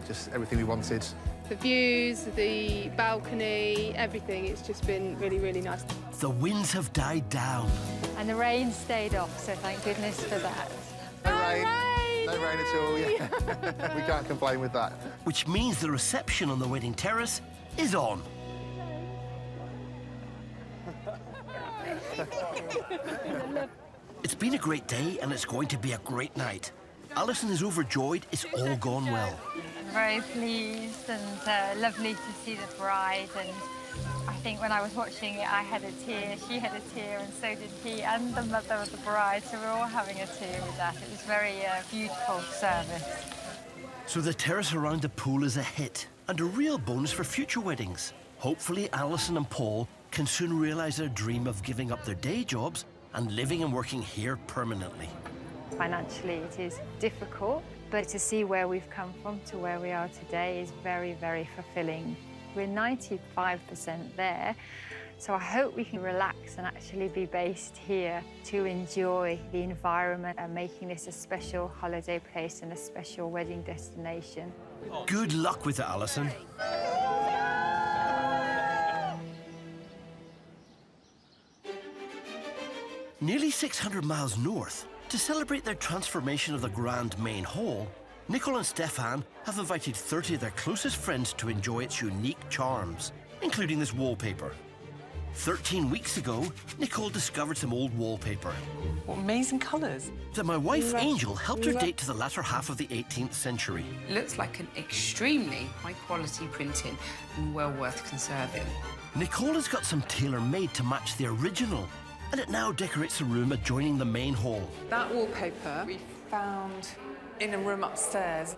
Just everything we wanted. The views, the balcony, everything. It's just been really, really nice. The winds have died down. And the rain stayed off, so thank goodness for that. No rain at all, yeah. We can't complain with that. Which means the reception on the wedding terrace is on. It's been a great day and it's going to be a great night. Alison is overjoyed it's all gone well. I'm very pleased and lovely to see the bride, and I think when I was watching it I had a tear, she had a tear, and so did he and the mother of the bride, so we're all having a tear with that. It was very beautiful service. So the terrace around the pool is a hit and a real bonus for future weddings. Hopefully Alison and Paul can soon realise their dream of giving up their day jobs and living and working here permanently. Financially, it is difficult, but to see where we've come from to where we are today is very, very fulfilling. We're 95% there, so I hope we can relax and actually be based here to enjoy the environment and making this a special holiday place and a special wedding destination. Good luck with it, Alison. Nearly 600 miles north, to celebrate their transformation of the grand main hall, Nicole and Stefan have invited 30 of their closest friends to enjoy its unique charms, including this wallpaper. 13 weeks ago, Nicole discovered some old wallpaper What amazing colours. that my wife Angel helped her date to the latter half of the 18th century. Looks like an extremely high-quality printing and well worth conserving. Nicole has got some tailor-made to match the original, and it now decorates a room adjoining the main hall. That wallpaper we found in a room upstairs.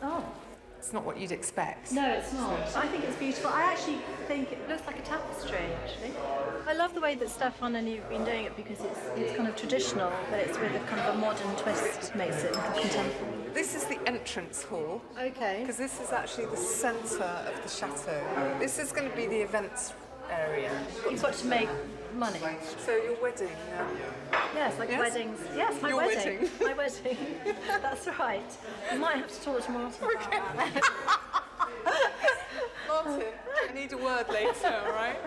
Oh. It's not what you'd expect. No, it's not. I think it's beautiful. I actually think it looks like a tapestry, actually. I love the way that Stefan and you've been doing it because it's kind of traditional, but it's with a kind of a modern twist, makes it contemporary. This is the entrance hall. Okay. Because this is actually the centre of the chateau. This is going to be the events area. You've got to make money. So your wedding. Yes, like Yes? weddings. Yes, my Your wedding. wedding. My wedding. That's right. You might have to talk to Martin about that. Martin, I need a word later, all right?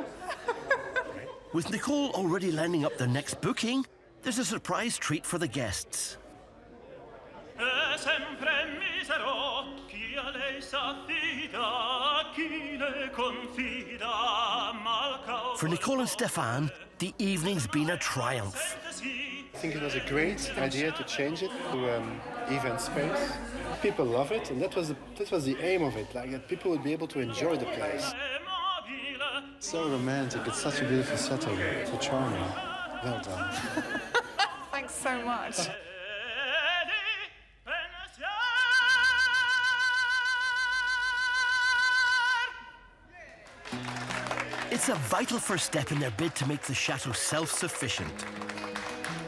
With Nicole already lining up their next booking, there's a surprise treat for the guests. For Nicole and Stefan, the evening's been a triumph. I think it was a great idea to change it to event space. People love it, and that was the aim of it, like that people would be able to enjoy the place. So romantic, it's such a beautiful setting, so charming. Well done. Thanks so much. It's a vital first step in their bid to make the chateau self-sufficient.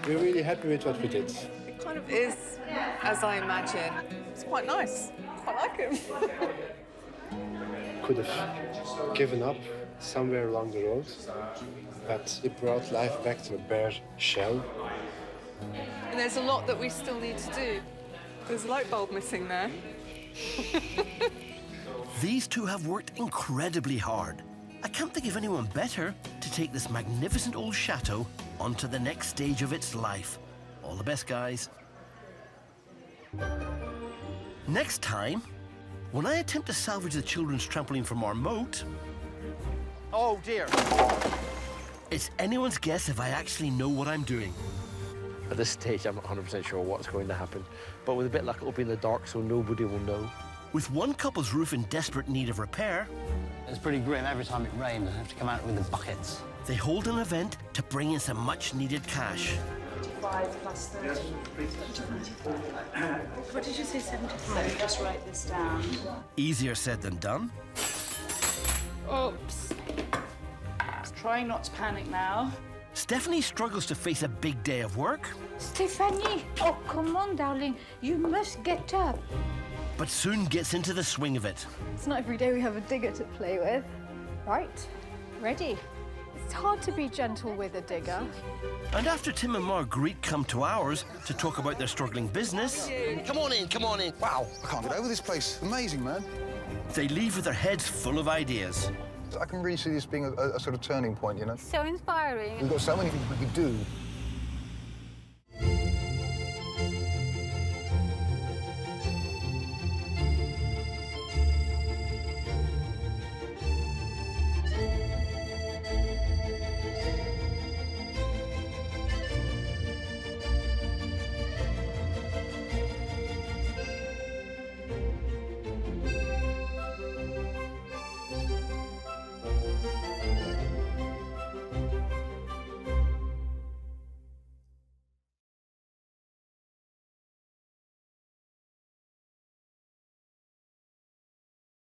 We're really happy with what we did. It kind of is, as I imagine. It's quite nice. Quite like it. Could have given up somewhere along the road, but it brought life back to a bare shell. And there's a lot that we still need to do. There's a light bulb missing there. These two have worked incredibly hard. I can't think of anyone better to take this magnificent old chateau onto the next stage of its life. All the best, guys. Next time, when I attempt to salvage the children's trampoline from our moat... Oh, dear. It's anyone's guess if I actually know what I'm doing. At this stage, I'm not 100% sure what's going to happen, but with a bit of luck, it'll be in the dark, so nobody will know. With one couple's roof in desperate need of repair... It's pretty grim. Every time it rains, I have to come out with the buckets. They hold an event to bring in some much-needed cash. 25 plus 30. What did you say, 75? Just write this down. Easier said than done. Oops. Trying not to panic now. Stephanie struggles to face a big day of work. Stephanie, oh, come on, darling. You must get up. But soon gets into the swing of it. It's not every day we have a digger to play with. Right, ready. It's hard to be gentle with a digger. And after Tim and Marguerite come to ours to talk about their struggling business... Come on in, come on in. Wow, I can't get over this place. Amazing, man. They leave with their heads full of ideas. I can really see this being a sort of turning point, you know? So inspiring. We've got so many things we could do